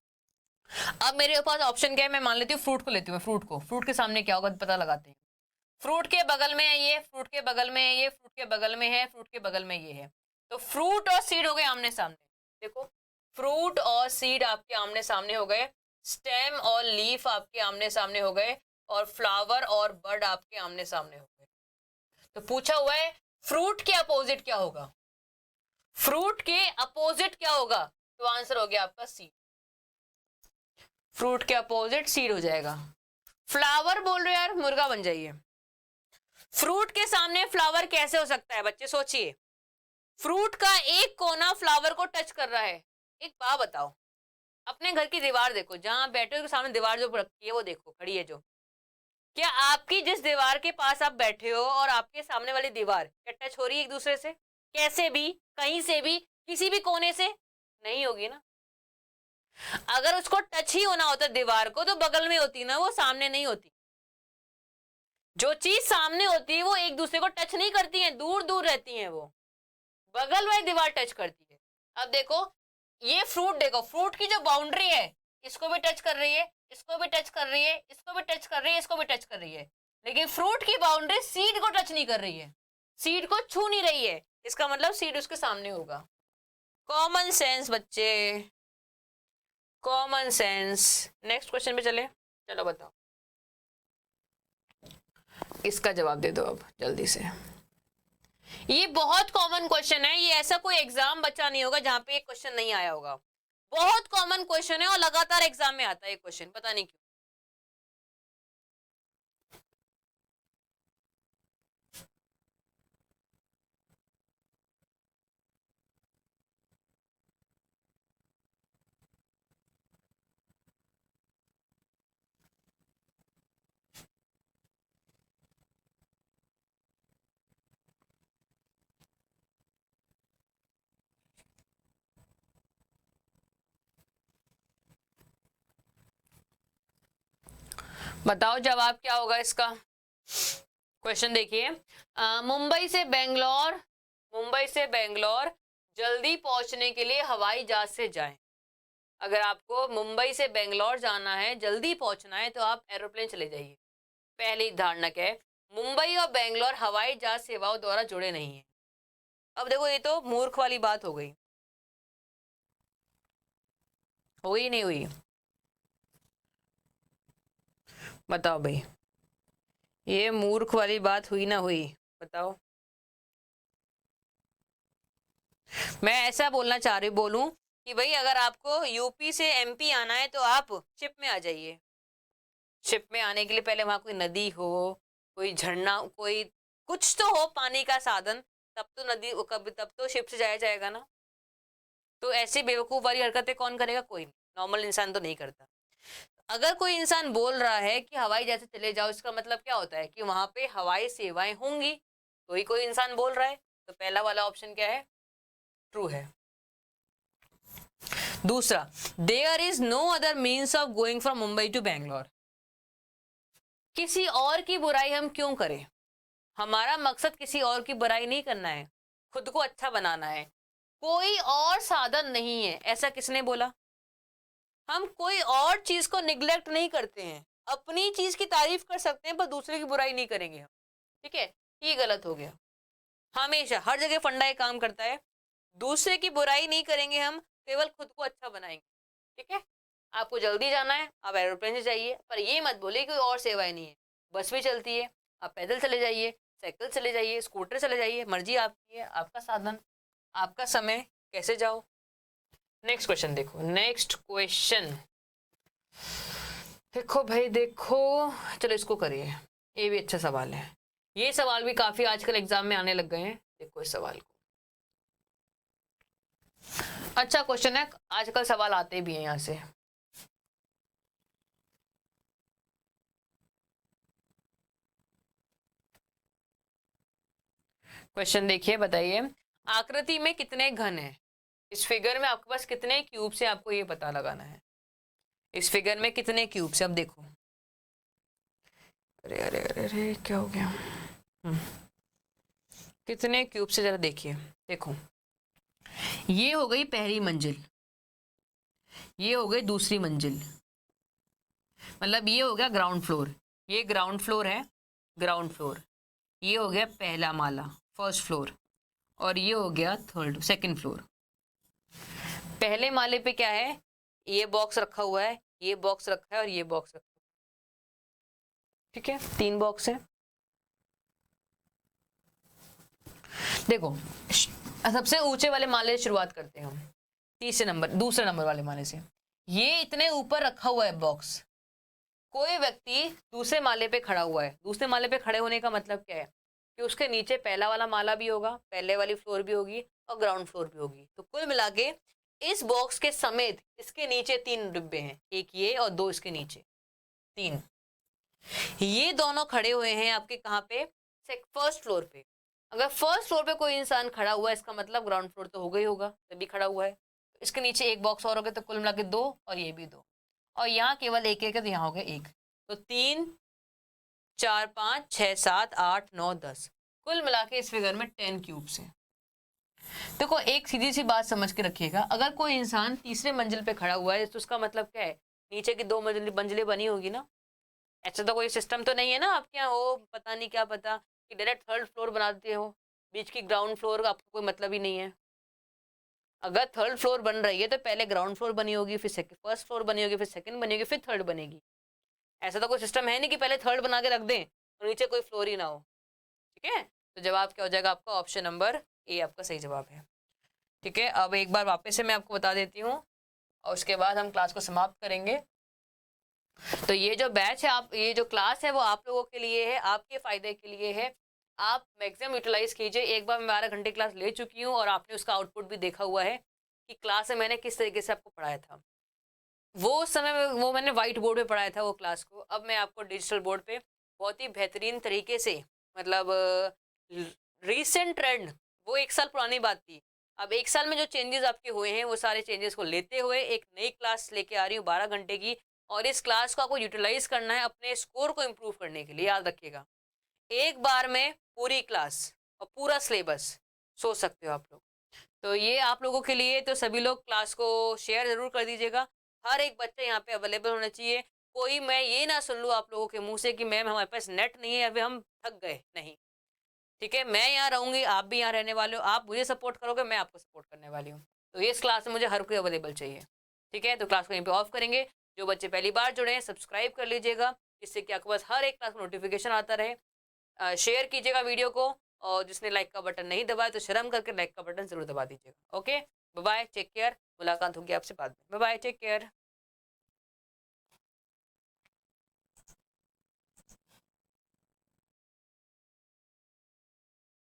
अब मेरे पास ऑप्शन क्या है, मैं मान लेती हूँ फ्रूट को लेती हूँ, फ्रूट को, फ्रूट के सामने क्या होगा पता लगाते हैं। फ्रूट के बगल में है ये, फ्रूट के बगल में है ये, फ्रूट के बगल में है, फ्रूट के बगल में ये है, तो फ्रूट और सीड हो गए आमने सामने। देखो, फ्रूट और सीड आपके आमने सामने हो गए, स्टेम और लीफ आपके आमने सामने हो गए, और फ्लावर और बर्ड आपके आमने सामने हो गए। तो पूछा हुआ है फ्रूट के अपोजिट क्या होगा, फ्रूट के अपोजिट क्या होगा, तो आंसर हो गया आपका सीड। फ्रूट के अपोजिट सीड हो जाएगा। फ्लावर बोल रहे हो यार, मुर्गा बन जाइए। फ्रूट के सामने फ्लावर कैसे हो सकता है बच्चे, सोचिए। फ्रूट का एक कोना फ्लावर को टच कर रहा है। एक बात बताओ, अपने घर की दीवार देखो, जहां बैठे हो सामने दीवार जो रखी है वो देखो, खड़ी है जो, क्या आपकी जिस दीवार के पास आप बैठे हो और आपके सामने वाली दीवार क्या टच हो रही है एक दूसरे से? कैसे भी, कहीं से भी, किसी भी कोने से नहीं होगी ना। अगर उसको टच ही होना होता दीवार को तो बगल में होती ना, वो सामने नहीं होती। जो चीज सामने होती है वो एक दूसरे को टच नहीं करती है, दूर दूर रहती है, वो बगल वाली दीवार टच करती है। अब देखो, ये फ्रूट देखो, फ्रूट की जो बाउंड्री है, इसको भी टच कर रही है, इसको भी टच कर रही है, इसको भी टच कर रही है, इसको भी टच कर रही है, लेकिन फ्रूट की बाउंड्री सीड को टच नहीं कर रही है, सीड को छू नहीं रही है, इसका मतलब सीड उसके सामने होगा। कॉमन सेंस बच्चे, कॉमन सेंस। नेक्स्ट क्वेश्चन पे चले, चलो बताओ, इसका जवाब दे दो अब जल्दी से। ये बहुत कॉमन क्वेश्चन है, ये ऐसा कोई एग्जाम बच्चा नहीं होगा जहां पे ये क्वेश्चन नहीं आया होगा। बहुत कॉमन क्वेश्चन है और लगातार एग्जाम में आता है ये क्वेश्चन, पता नहीं क्यों। बताओ जवाब क्या होगा इसका। क्वेश्चन देखिए, मुंबई से बेंगलोर, मुंबई से बेंगलोर जल्दी पहुंचने के लिए हवाई जहाज से जाएं। अगर आपको मुंबई से बेंगलोर जाना है, जल्दी पहुंचना है, तो आप एरोप्लेन चले जाइए। पहली धारणा क्या है, मुंबई और बेंगलोर हवाई जहाज सेवाओं द्वारा जुड़े नहीं है। अब देखो, ये तो मूर्ख वाली बात हो गई, हुई नहीं हुई, बताओ भाई, ये मूर्ख वाली बात हुई ना हुई, बताओ। मैं ऐसा बोलना चाह रही, बोलूं कि भाई अगर आपको यूपी से एमपी आना है तो आप शिप में आ जाइए। शिप में आने के लिए पहले वहां कोई नदी हो, कोई झरना, कोई कुछ तो हो पानी का साधन, तब तो नदी कभी, तब तो शिप से जाया जाएगा ना। तो ऐसी बेवकूफ वाली हरकतें कौन करेगा, कोई नहीं, नॉर्मल इंसान तो नहीं करता। अगर कोई इंसान बोल रहा है कि हवाई जहाज से चले जाओ, इसका मतलब क्या होता है कि वहां पे हवाई सेवाएं होंगी, तो ही कोई इंसान बोल रहा है। तो पहला वाला ऑप्शन क्या है, ट्रू है। दूसरा, there is no other means of going from Mumbai to Bangalore. किसी और की बुराई हम क्यों करें, हमारा मकसद किसी और की बुराई नहीं करना है, खुद को अच्छा बनाना है, कोई और साधन नहीं है, ऐसा किसने बोला? हम कोई और चीज को निग्लेक्ट नहीं करते हैं, अपनी चीज की तारीफ कर सकते हैं पर दूसरे की बुराई नहीं करेंगे हम, ठीक है, ये गलत हो गया। हमेशा हर जगह फंडा ये काम करता है, दूसरे की बुराई नहीं करेंगे हम, केवल खुद को अच्छा बनाएंगे, ठीक है। आपको जल्दी जाना है, आप एरोप्लेन से जाइए, पर ये मत बोलिए कोई और सेवाएं नहीं है, बस भी चलती है, आप पैदल चले जाइए, साइकिल चले जाइए, स्कूटर चले जाइए, मर्जी आपकी है, आपका साधन, आपका समय, कैसे जाओ। नेक्स्ट क्वेश्चन देखो, नेक्स्ट क्वेश्चन देखो भाई देखो, चलो इसको करिए, ये भी अच्छा सवाल है, ये सवाल भी काफी आजकल एग्जाम में आने लग गए हैं, देखो इस सवाल को, अच्छा क्वेश्चन है, आजकल सवाल आते भी हैं यहाँ से। क्वेश्चन देखिए, बताइए आकृति में कितने घन है, इस फिगर में आपके पास कितने क्यूब से आपको ये पता लगाना है, इस फिगर में कितने क्यूब से, अब देखो, अरे अरे अरे अरे क्या हो गया, कितने क्यूब से जरा देखिए, देखो ये हो गई पहली मंजिल, ये हो गई दूसरी मंजिल, मतलब ये हो गया ग्राउंड फ्लोर, ये ग्राउंड फ्लोर है, ग्राउंड फ्लोर, ये हो गया पहला माला फर्स्ट फ्लोर, और ये हो गया थर्ड सेकंड फ्लोर। पहले माले पे क्या है, ये बॉक्स रखा हुआ है, ये बॉक्स रखा है और ये बॉक्स रखा है, ठीक है, 3 बॉक्स है। देखो सबसे ऊंचे वाले माले से शुरुआत करते हैं हम, तीसरे नंबर दूसरे नंबर वाले माले से, ये इतने ऊपर रखा हुआ है बॉक्स, कोई व्यक्ति दूसरे माले पे खड़ा हुआ है, दूसरे माले पे खड़े होने का मतलब क्या है कि उसके नीचे पहला वाला माला भी होगा, पहले वाली फ्लोर भी होगी और ग्राउंड फ्लोर भी होगी, तो कुल मिला के इस बॉक्स के समेत इसके नीचे 3 डिब्बे हैं, एक ये और 2 इसके नीचे, 3, ये दोनों खड़े हुए हैं आपके कहाँ पे, फर्स्ट फ्लोर पे। अगर फर्स्ट फ्लोर पे कोई इंसान खड़ा हुआ है, इसका मतलब ग्राउंड फ्लोर तो होगा ही होगा, तभी खड़ा हुआ है, इसके नीचे एक बॉक्स और हो गया, तो कुल मिला के 2 और ये भी 2, और यहाँ केवल एक है, तो यहाँ हो गया 1, तो 3 4 5 6 7 8 9 10, कुल मिला के इस फिगर में 10 क्यूब्स हैं। देखो एक सीधी सी बात समझ के रखिएगा, अगर कोई इंसान तीसरे मंजिल पे खड़ा हुआ है तो उसका मतलब क्या है, नीचे की 2 मंजिलें बनी होगी ना, ऐसा तो कोई सिस्टम तो नहीं है ना आपके यहाँ, हो पता नहीं क्या पता कि डायरेक्ट थर्ड फ्लोर बना देते हो, बीच की ग्राउंड फ्लोर का आपको कोई मतलब ही नहीं है। अगर थर्ड फ्लोर बन रही है तो पहले ग्राउंड फ्लोर बनी होगी, फिर फर्स्ट फ्लोर बनी होगी, फिर सेकंड बनी होगी, फिर थर्ड बनेगी, ऐसा तो कोई सिस्टम है नहीं कि पहले थर्ड बना के रख दें और नीचे कोई फ्लोर ही ना हो, ठीक है। तो जवाब क्या हो जाएगा आपका, ऑप्शन नंबर ए आपका सही जवाब है, ठीक है। अब एक बार वापस से मैं आपको बता देती हूँ और उसके बाद हम क्लास को समाप्त करेंगे। तो ये जो बैच है, आप ये जो क्लास है वो आप लोगों के लिए है, आपके फायदे के लिए है, आप मैक्सिमम यूटिलाइज कीजिए। एक बार मैं 12 घंटे क्लास ले चुकी हूँ और आपने उसका आउटपुट भी देखा हुआ है कि क्लास में मैंने किस तरीके से आपको पढ़ाया था, वो समय में वो मैंने व्हाइट बोर्ड पे पढ़ाया था वो क्लास को, अब मैं आपको डिजिटल बोर्ड पे बहुत ही बेहतरीन तरीके से, मतलब रीसेंट ट्रेंड, वो 1 साल पुरानी बात थी, अब 1 साल में जो चेंजेस आपके हुए हैं वो सारे चेंजेस को लेते हुए एक नई क्लास लेके आ रही हूँ 12 घंटे की, और इस क्लास को आपको यूटिलाइज करना है अपने स्कोर को इम्प्रूव करने के लिए। याद रखिएगा, एक बार में पूरी क्लास और पूरा सिलेबस सोच सकते हो आप लोग, तो ये आप लोगों के लिए, तो सभी लोग क्लास को शेयर जरूर कर दीजिएगा, हर एक बच्चा यहाँ पे अवेलेबल होना चाहिए, कोई मैं ये ना सुन लूँ आप लोगों के मुंह से कि मैम हमारे पास नेट नहीं है अभी हम थक गए, नहीं, ठीक है, मैं यहाँ रहूंगी, आप भी यहाँ रहने वाले हो, आप मुझे सपोर्ट करोगे, मैं आपको सपोर्ट करने वाली हूँ, तो ये इस क्लास में मुझे हर कोई अवेलेबल चाहिए, ठीक है। तो क्लास को यहीं पे ऑफ करेंगे, जो बच्चे पहली बार जुड़े हैं सब्सक्राइब कर लीजिएगा, जिससे कि आपके पास हर एक क्लास का नोटिफिकेशन आता रहे, शेयर कीजिएगा वीडियो को, और जिसने लाइक का बटन नहीं दबाया तो शर्म करके लाइक का बटन जरूर दबा दीजिएगा। Okay, bye bye, take care, मुलाकात होगी आपसे बाद में, बाय बाय, टेक केयर।